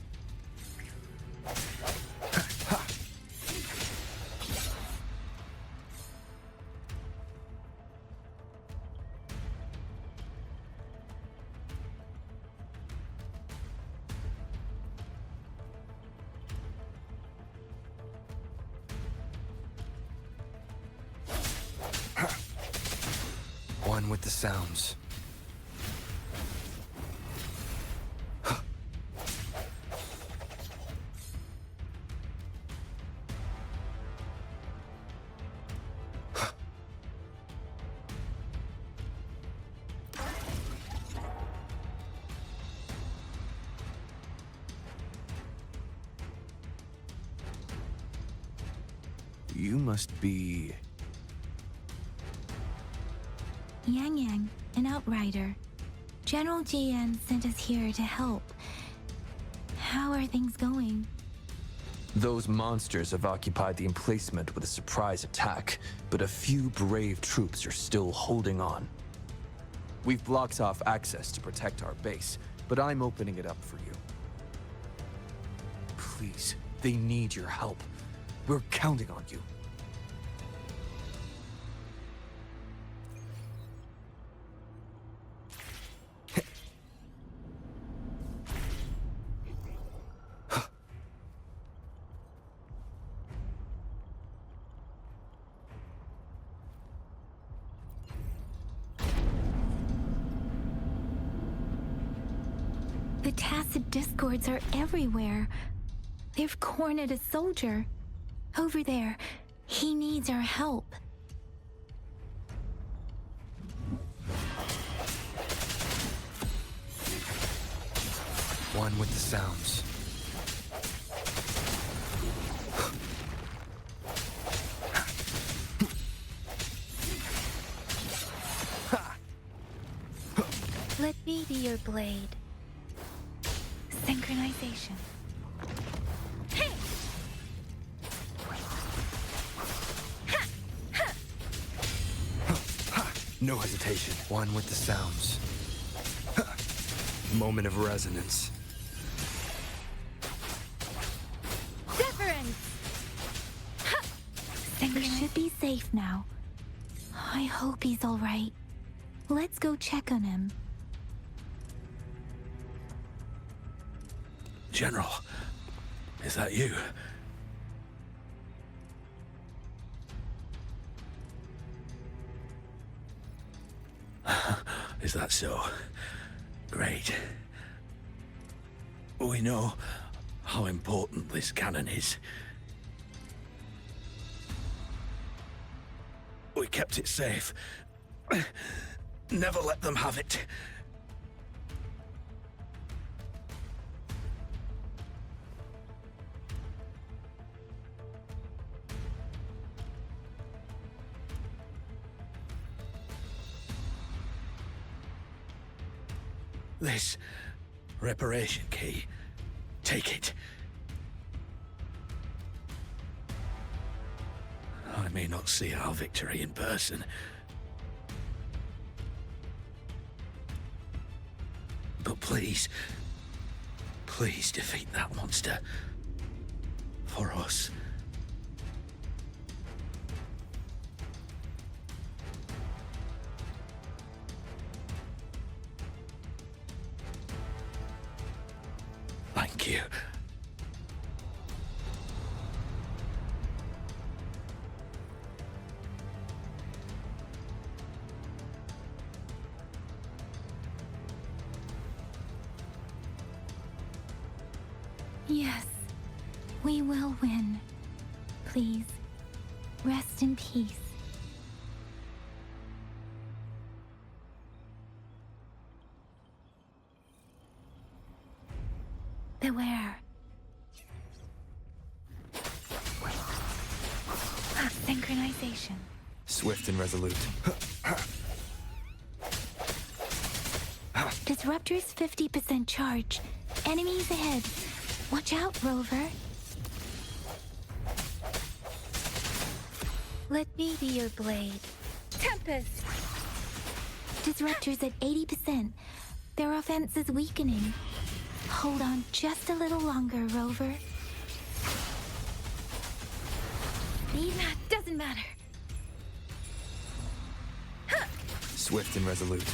One with the sounds. You must be... Yang, an outrider. General GN sent us here to help. How are things going? Those monsters have occupied the emplacement with a surprise attack, but a few brave troops are still holding on. We've blocked off access to protect our base, but I'm opening it up for you. Please, they need your help. We're counting on you. The Tacit Discords are everywhere. They've cornered a soldier. Over there. He needs our help. One with the sounds. Let me be your blade. Synchronization. No hesitation. One with the sounds. Moment of resonance. Deference! We should be safe now. I hope he's all right. Let's go check on him. General, is that you? Is that so? Great. We know how important this cannon is. We kept it safe. Never let them have it. This reparation key. Take it. I may not see our victory in person, but please, please defeat that monster. For us. Thank you. Yes, we will win. Please, rest in peace. Beware. Synchronization. Swift and resolute. Disruptor's 50% charge. Enemies ahead. Watch out, Rover. Let me be your blade. Tempest! Disruptor's at 80%. Their offense is weakening. Hold on just a little longer, Rover. That doesn't matter. Swift and resolute.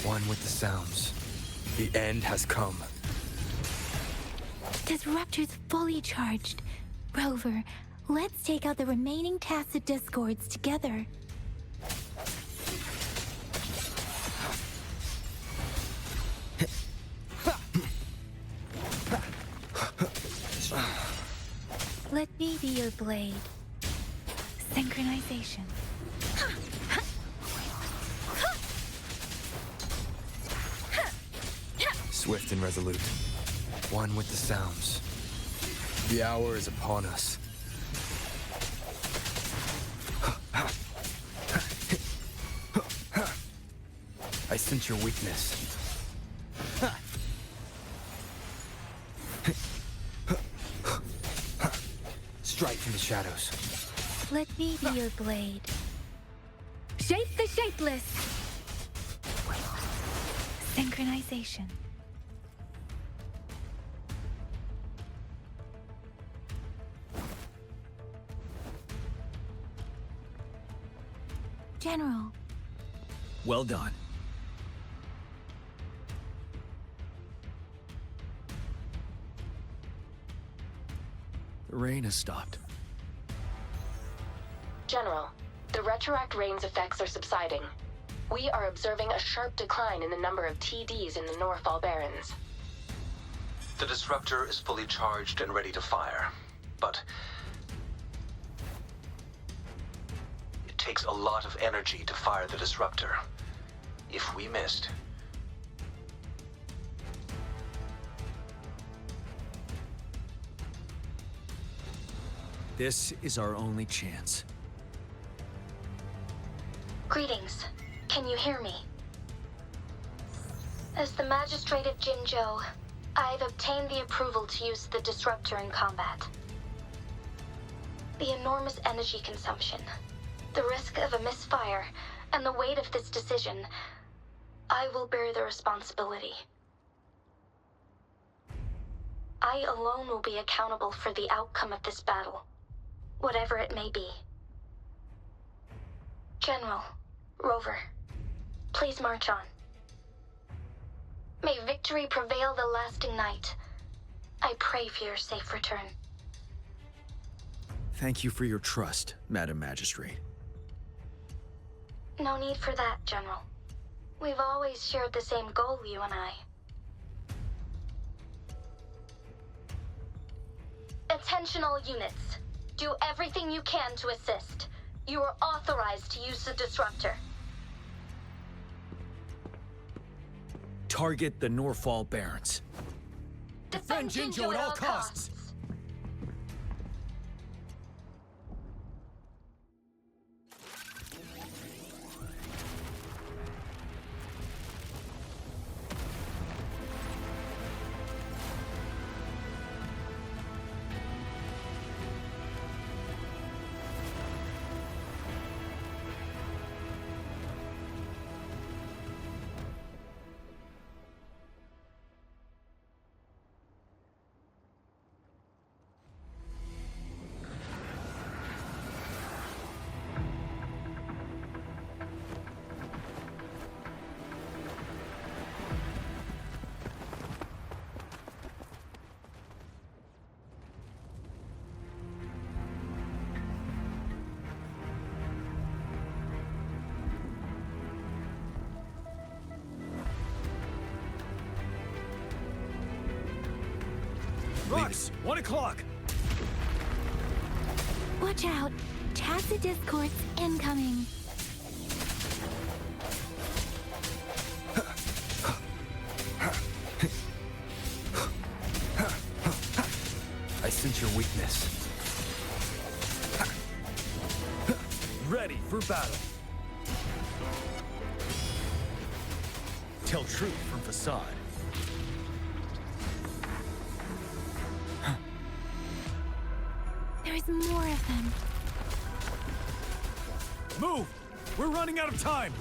One with the sounds. The end has come. Disruptor's fully charged. Rover, let's take out the remaining tacit discords together. Let me be your blade. Synchronization. Swift and resolute. One with the sounds. The hour is upon us. I sense your weakness. Strike from the shadows. Let me be your blade. Shape the shapeless. Synchronization. General. Well done. The rain has stopped. General, the retroact rain's effects are subsiding. We are observing a sharp decline in the number of TDs in the Northfall Barrens. The disruptor is fully charged and ready to fire, but it takes a lot of energy to fire the disruptor. If we missed, This is our only chance. Greetings. Can you hear me? As the Magistrate of Jinzhou, I've obtained the approval to use the disruptor in combat. The enormous energy consumption, the risk of a misfire, and the weight of this decision, I will bear the responsibility. I alone will be accountable for the outcome of this battle, whatever it may be. General, Rover, please march on. May victory prevail the lasting night, I pray for your safe return. Thank you for your trust, Madam Magistrate. No need for that, General. We've always shared the same goal, you and I. Attention all units. Do everything you can to assist. You are authorized to use the disruptor. Target the Norfall Barrens. Defend Jinjo at all costs. Rux, 1 o'clock. Watch out! Tacit discords incoming. I sense your weakness. Ready for battle. Tell truth from facade. There's more of them. Move! We're running out of time!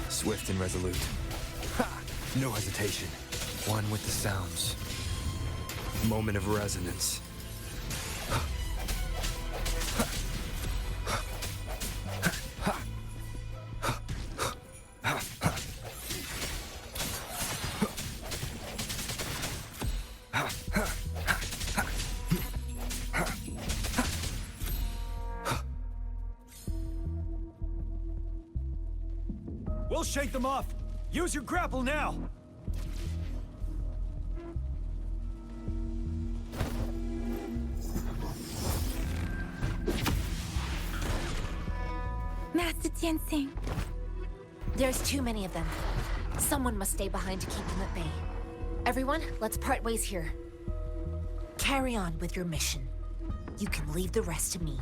Swift and resolute. Ha! No hesitation. One with the sounds. Moment of resonance. We'll shake them off! Use your grapple now! Master Tianxing. There's too many of them. Someone must stay behind to keep them at bay. Everyone, let's part ways here. Carry on with your mission. You can leave the rest to me.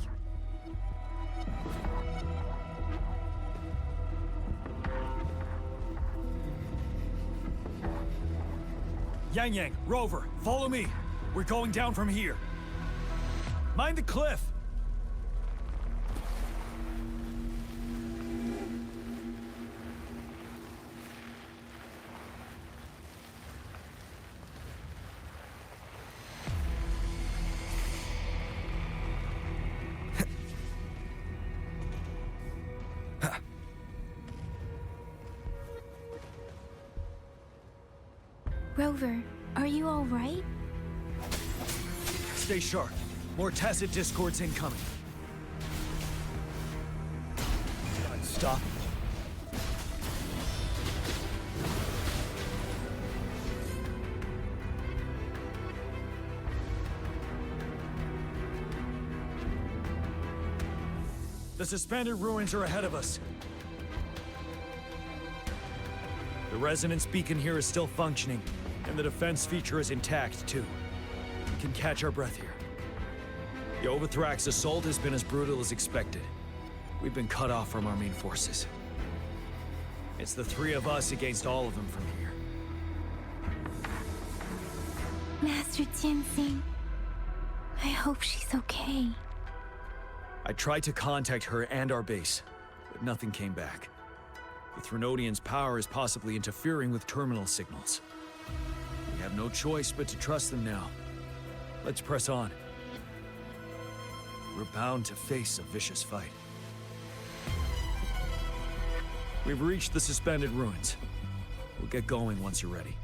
Yang Yang, Rover, follow me. We're going down from here. Mind the cliff! Rover, are you all right? Stay sharp. More tacit discords incoming. Stop. The suspended ruins are ahead of us. The resonance beacon here is still functioning, and the defense feature is intact, too. We can catch our breath here. The Overthrax assault has been as brutal as expected. We've been cut off from our main forces. It's the three of us against all of them from here. Master Tianxing. I hope she's okay. I tried to contact her and our base, but nothing came back. The Threnodian's power is possibly interfering with terminal signals. We have no choice but to trust them now. Let's press on. We're bound to face a vicious fight. We've reached the suspended ruins. We'll get going once you're ready.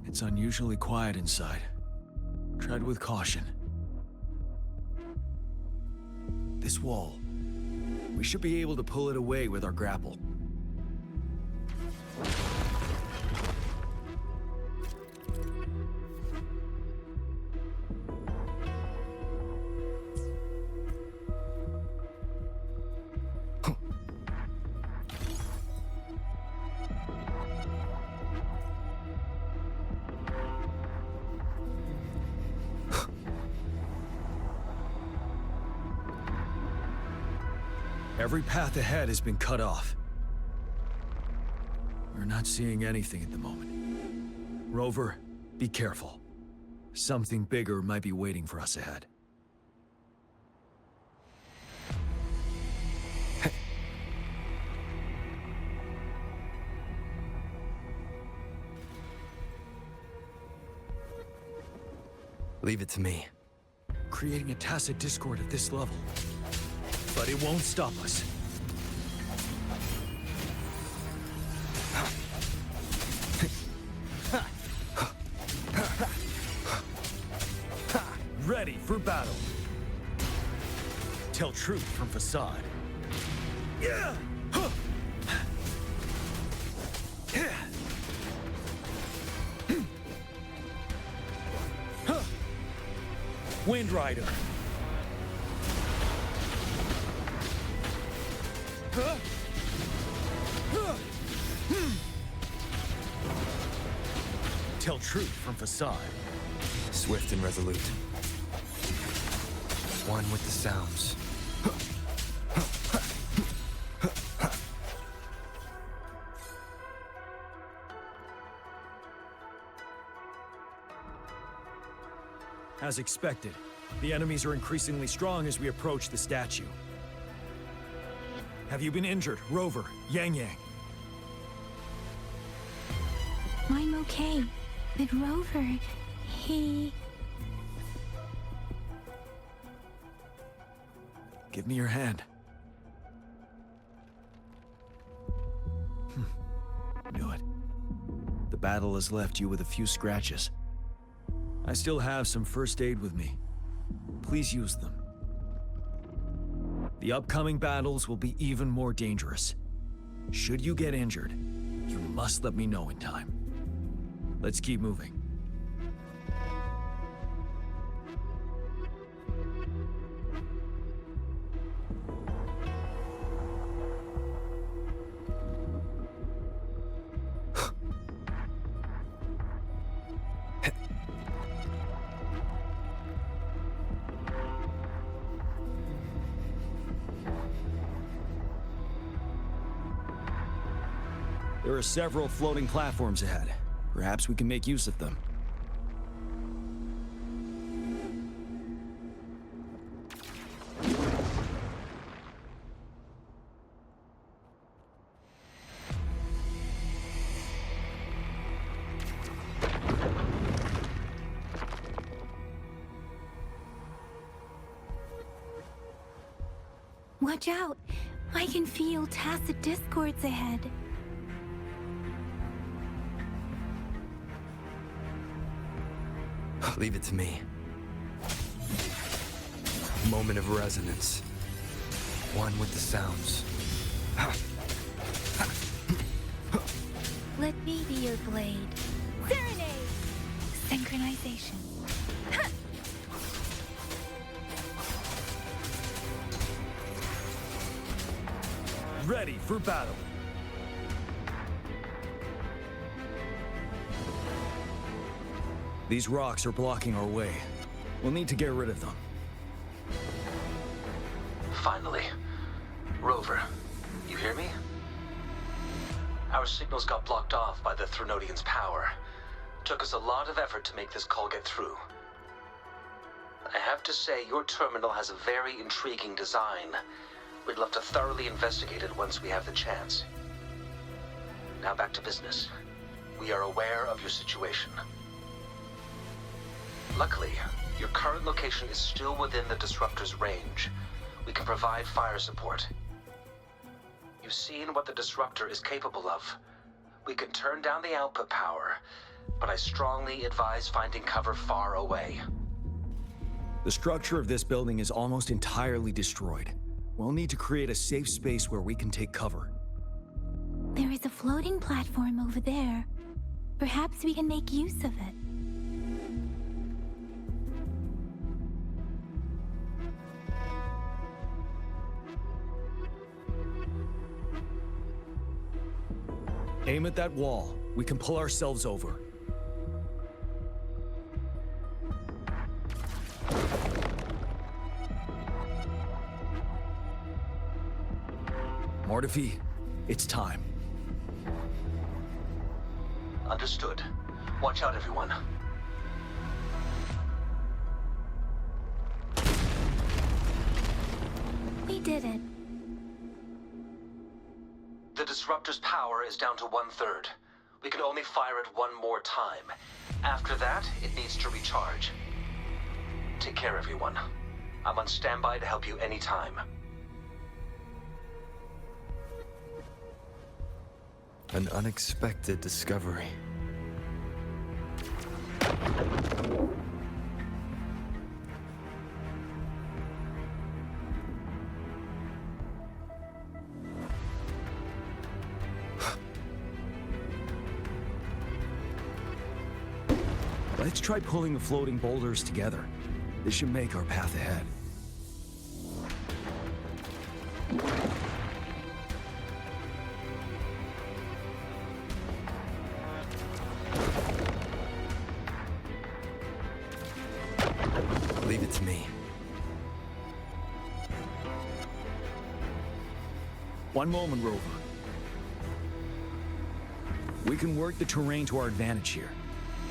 It's unusually quiet inside. Tread with caution. This wall. We should be able to pull it away with our grapple. Every path ahead has been cut off. We're not seeing anything at the moment. Rover, be careful. Something bigger might be waiting for us ahead. Leave it to me. Creating a tacit discord at this level. But it won't stop us. Ready for battle. Tell truth from facade. Yeah! Wind Rider. Tell truth from facade. Swift and resolute. One with the sounds. As expected, the enemies are increasingly strong as we approach the statue. Have you been injured, Rover, Yang Yang? I'm okay. But Rover, he... Give me your hand. Knew it. The battle has left you with a few scratches. I still have some first aid with me. Please use them. The upcoming battles will be even more dangerous. Should you get injured, you must let me know in time. Let's keep moving. There are several floating platforms ahead. Perhaps we can make use of them. Watch out! I can feel tacit discords ahead. Leave it to me. Moment of resonance. One with the sounds. Let me be your blade. Serenade! Synchronization. Ready for battle. These rocks are blocking our way. We'll need to get rid of them. Finally. Rover, you hear me? Our signals got blocked off by the Threnodians' power. Took us a lot of effort to make this call get through. I have to say, your terminal has a very intriguing design. We'd love to thoroughly investigate it once we have the chance. Now back to business. We are aware of your situation. Luckily, your current location is still within the Disruptor's range. We can provide fire support. You've seen what the Disruptor is capable of. We can turn down the output power, but I strongly advise finding cover far away. The structure of this building is almost entirely destroyed. We'll need to create a safe space where we can take cover. There is a floating platform over there. Perhaps we can make use of it. Aim at that wall. We can pull ourselves over. Mortefi, it's time. Understood. Watch out, everyone. We did it. The Disruptor's power is down to 1/3. We can only fire it one more time. After that, it needs to recharge. Take care, everyone. I'm on standby to help you anytime. An unexpected discovery. Let's try pulling the floating boulders together. This should make our path ahead. Leave it to me. One moment, Rover. We can work the terrain to our advantage here.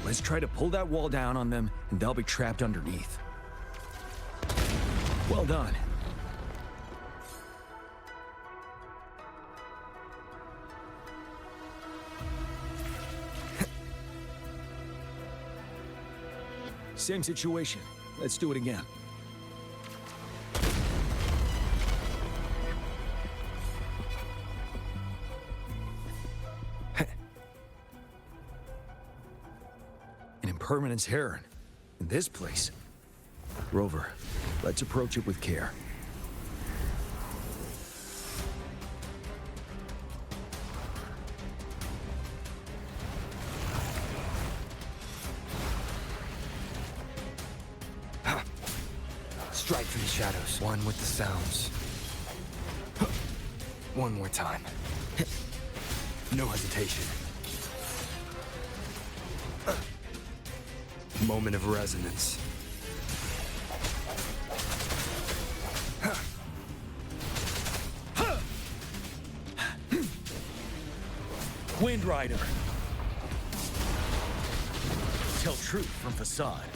Let's try to pull that wall down on them, and they'll be trapped underneath. Well done. Same situation. Let's do it again. An impermanence heron. In this place. Rover, let's approach it with care. Strike from the shadows. One with the sounds. One more time. No hesitation. Moment of resonance. Wind Rider. Tell truth from facade.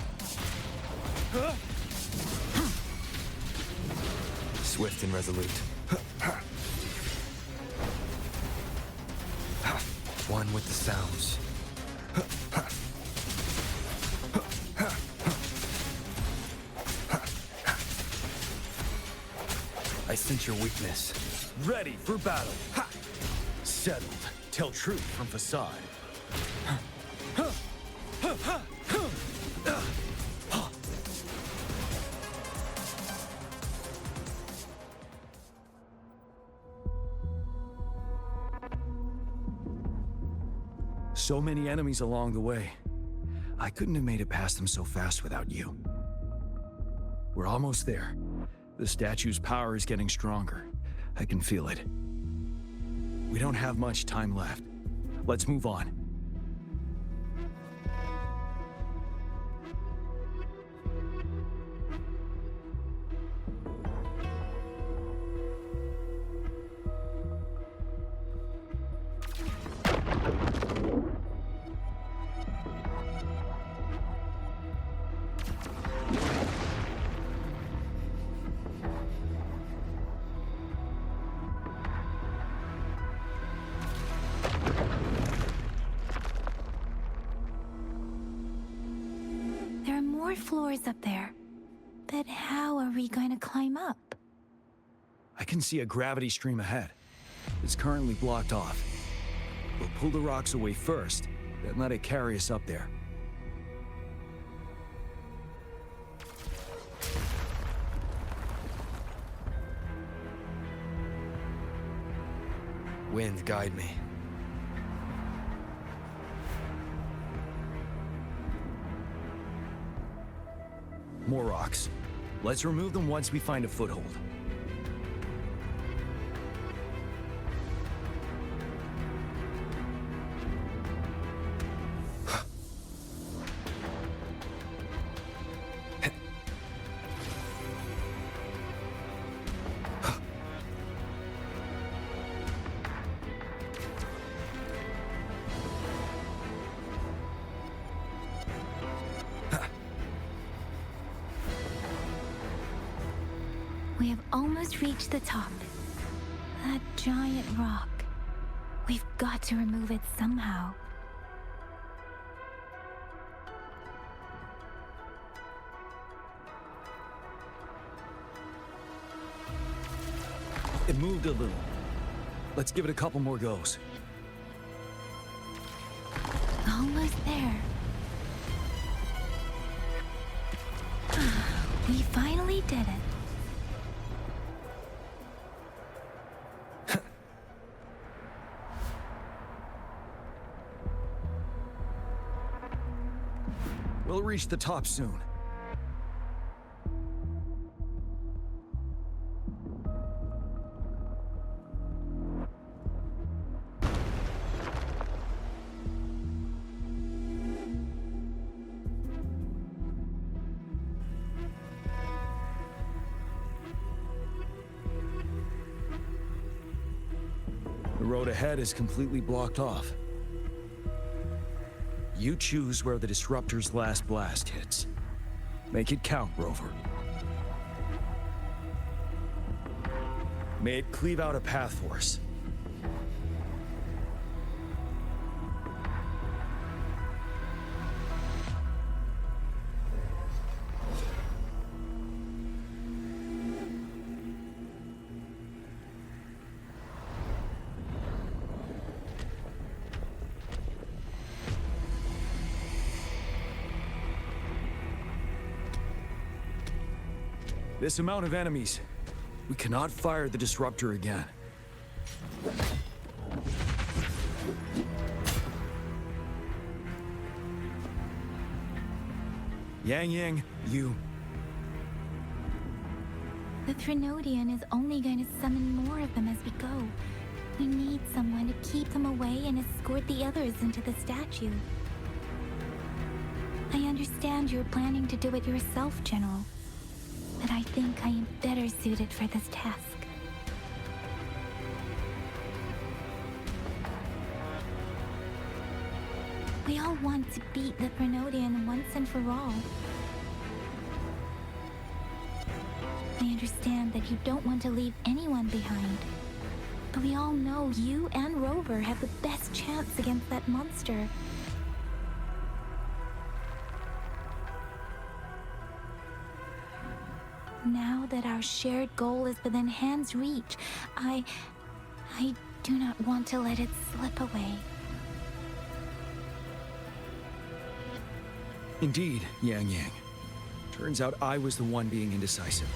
Swift and resolute. One with the sounds. I sense your weakness. Ready for battle. Settled. Tell truth from facade. So many enemies along the way. I couldn't have made it past them so fast without you. We're almost there. The statue's power is getting stronger. I can feel it. We don't have much time left. Let's move on. floors up there. But how are we going to climb up? I can see a gravity stream ahead. It's currently blocked off. We'll pull the rocks away first, then let it carry us up there. Wind, guide me. More rocks. Let's remove them once we find a foothold. We have almost reached the top. That giant rock. We've got to remove it somehow. It moved a little. Let's give it a couple more goes. Almost there. We finally did it. We'll reach the top soon. The road ahead is completely blocked off. You choose where the Disruptor's last blast hits. Make it count, Rover. May it cleave out a path for us. This amount of enemies. We cannot fire the Disruptor again. Yang, you... The Threnodian is only going to summon more of them as we go. We need someone to keep them away and escort the others into the statue. I understand you're planning to do it yourself, General. But I think I am better suited for this task. We all want to beat the Threnodian once and for all. I understand that you don't want to leave anyone behind. But we all know you and Rover have the best chance against that monster. Now that our shared goal is within hand's reach, I do not want to let it slip away. Indeed, Yang. Turns out I was the one being indecisive.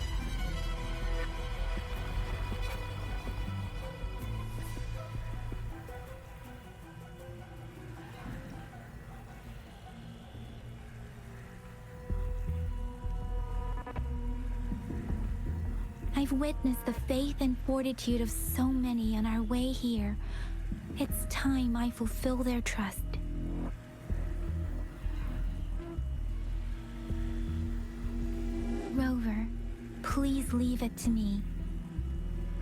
I've witnessed the faith and fortitude of so many on our way here. It's time I fulfill their trust. Rover, please leave it to me.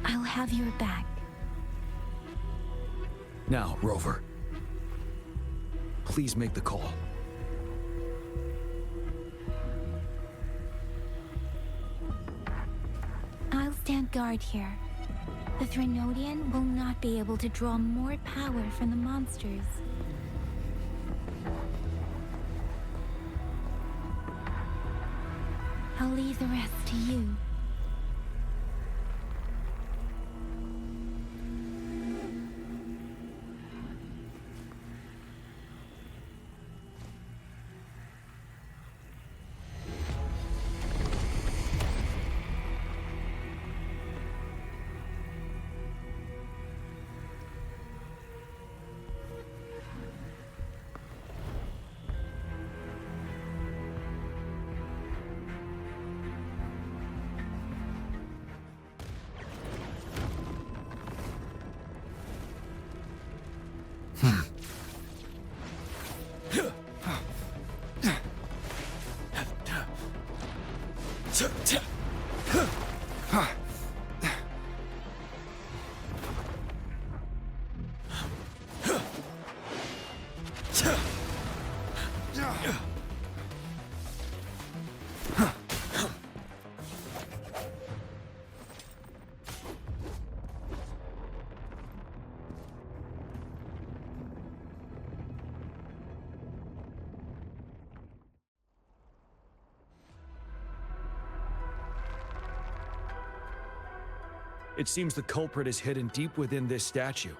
I'll have your back. Now, Rover. Please make the call. I'll stand guard here. The Threnodian will not be able to draw more power from the monsters. It seems the culprit is hidden deep within this statue.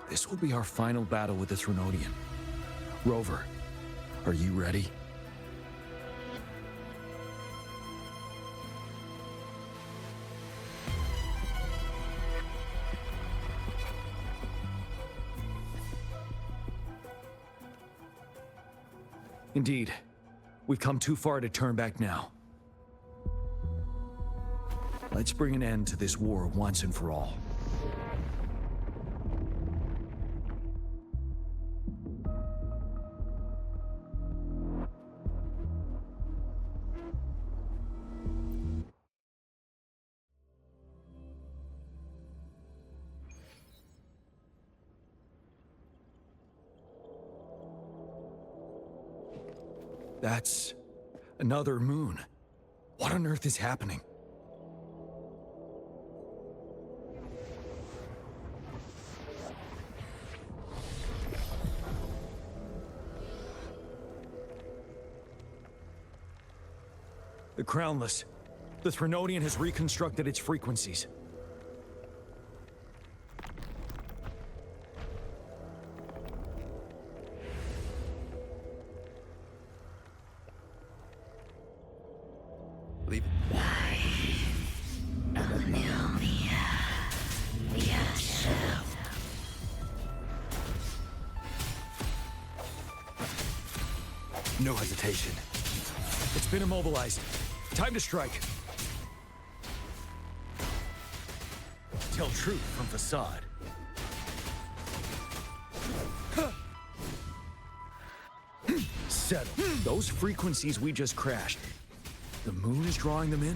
This will be our final battle with the Threnodian. Rover, are you ready? Indeed. We've come too far to turn back now. Let's bring an end to this war once and for all. That's another moon. What on earth is happening? The Crownless. The Threnodian has reconstructed its frequencies. Leave. No hesitation. It's been immobilized. Time to strike. Tell truth from facade. Settle. Those frequencies we just crashed. The moon is drawing them in?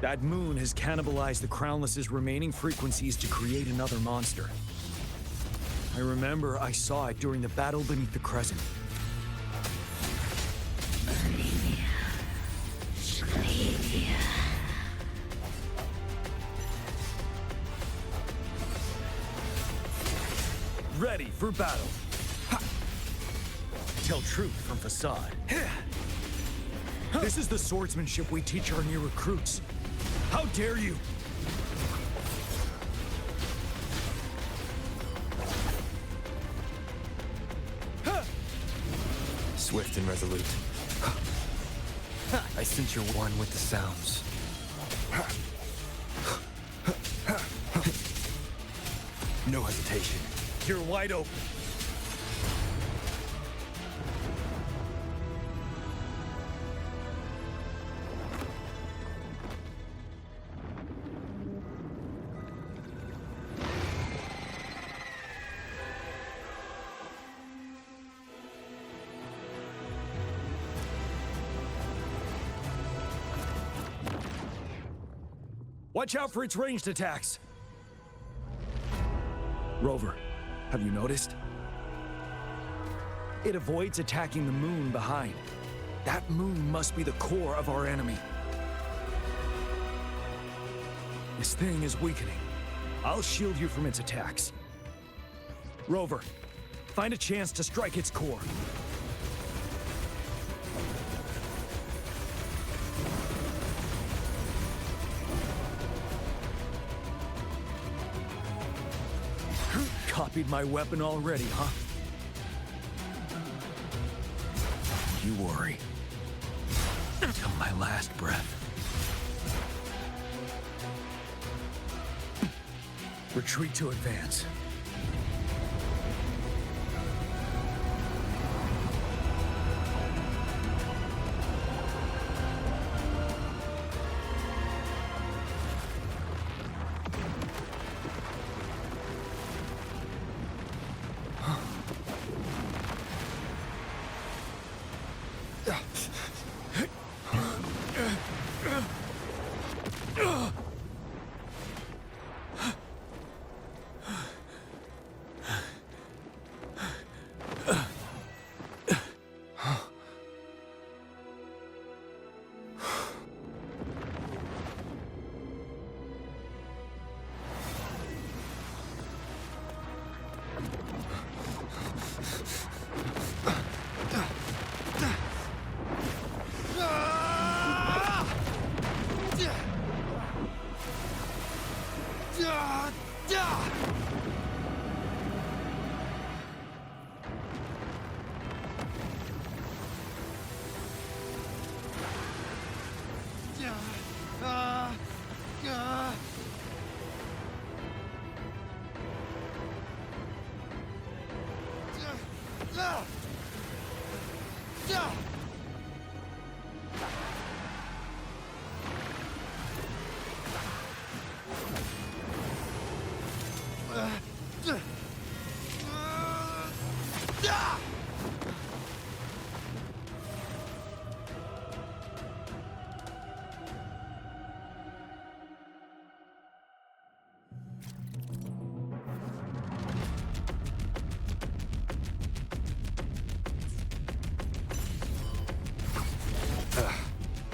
That moon has cannibalized the Crownless's remaining frequencies to create another monster. I remember I saw it during the battle beneath the Crescent. Ready for battle. Ha. Tell truth from facade. This is the swordsmanship we teach our new recruits. How dare you! Swift and resolute. I sense you're one with the sounds. No hesitation. You're wide open. Watch out for its ranged attacks. Rover, have you noticed? It avoids attacking the moon behind. That moon must be the core of our enemy. This thing is weakening. I'll shield you from its attacks. Rover, Find a chance to strike its core. Copied my weapon already, huh? You worry. Till my last breath. Retreat to advance.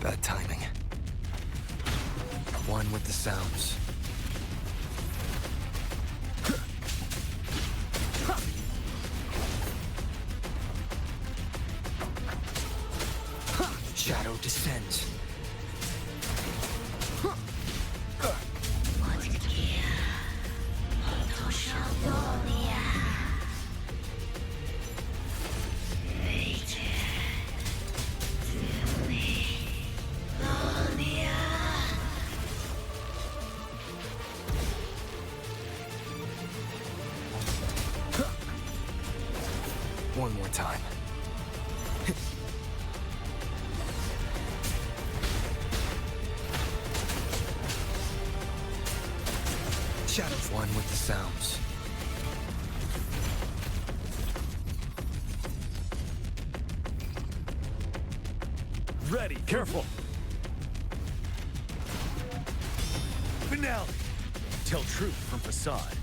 Bad timing. One with the sounds. Shadow descends. One more time. Shadows. One with the sounds. Ready, careful. Finale. Tell truth from facade.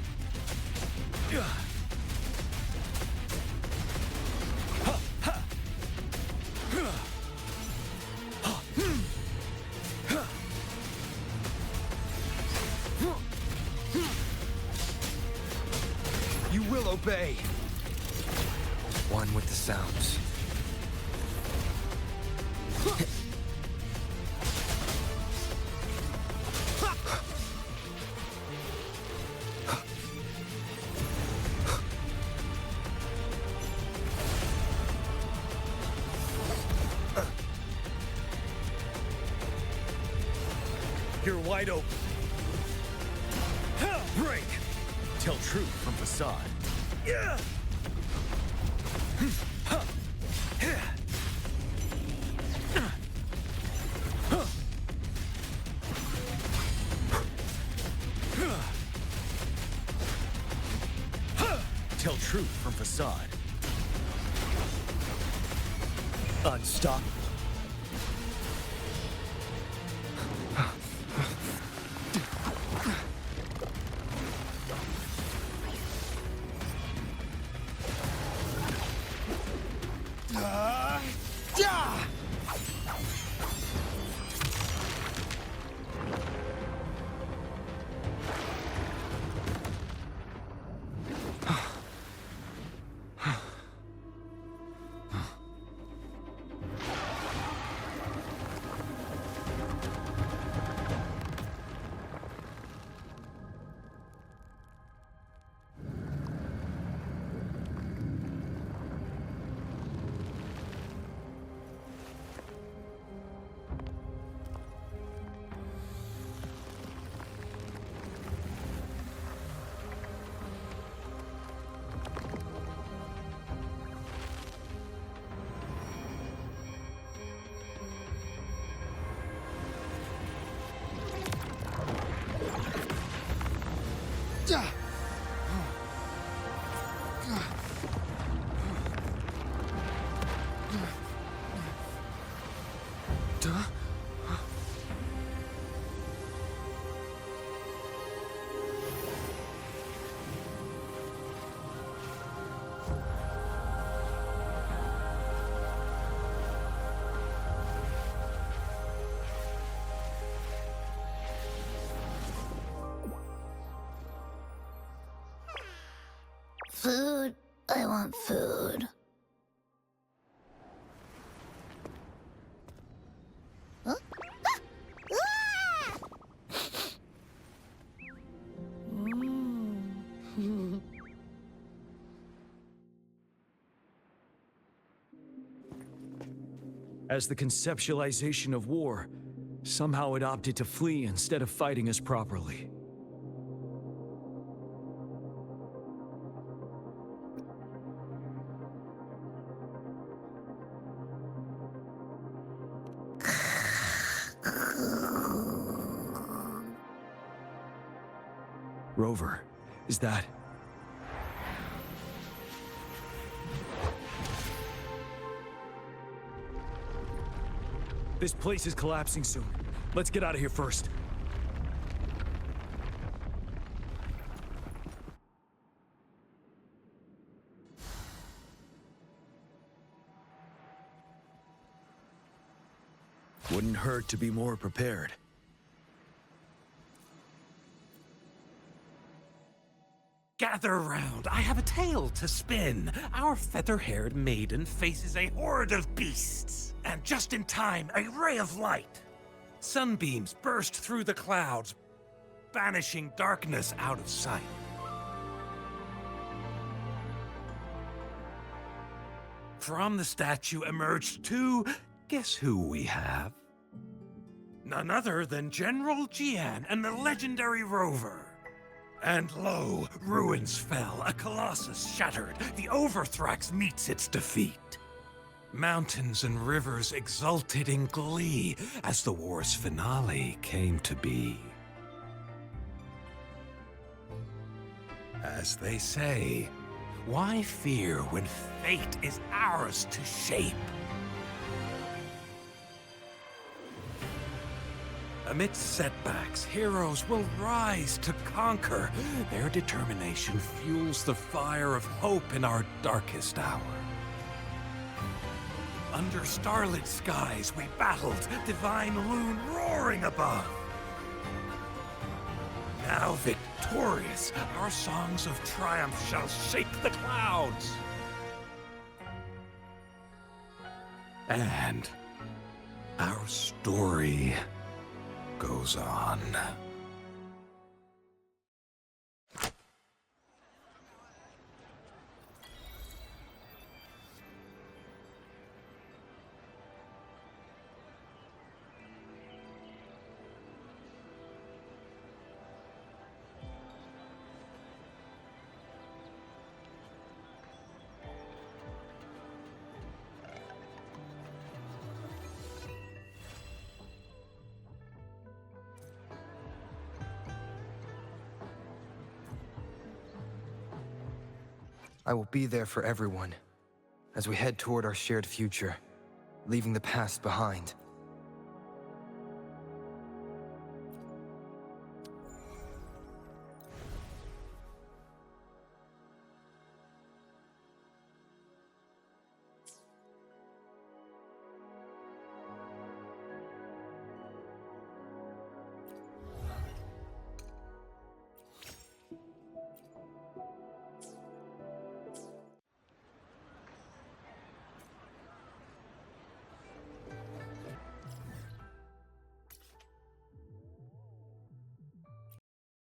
You will obey. One with the sounds. You're wide open. Break! Tell truth from facade. Yeah! Tell truth from facade. Unstoppable. Food. I want food. Huh? As the conceptualization of war, somehow it opted to flee instead of fighting us properly. Rover, is that... This place is collapsing soon. Let's get out of here first. Wouldn't hurt to be more prepared. Gather round, I have a tale to spin. Our feather-haired maiden faces a horde of beasts. And just in time, a ray of light. Sunbeams burst through the clouds, banishing darkness out of sight. From the statue emerged two... Guess who we have? None other than General Jian and the legendary Rover. And lo, ruins fell, a colossus shattered, the Overthrax meets its defeat. Mountains and rivers exulted in glee as the war's finale came to be. As they say, why fear when fate is ours to shape? Amidst setbacks, heroes will rise to conquer. Their determination fuels the fire of hope in our darkest hour. Under starlit skies we battled, divine loon roaring above. Now victorious, our songs of triumph shall shake the clouds. And our story goes on. I will be there for everyone as we head toward our shared future, leaving the past behind.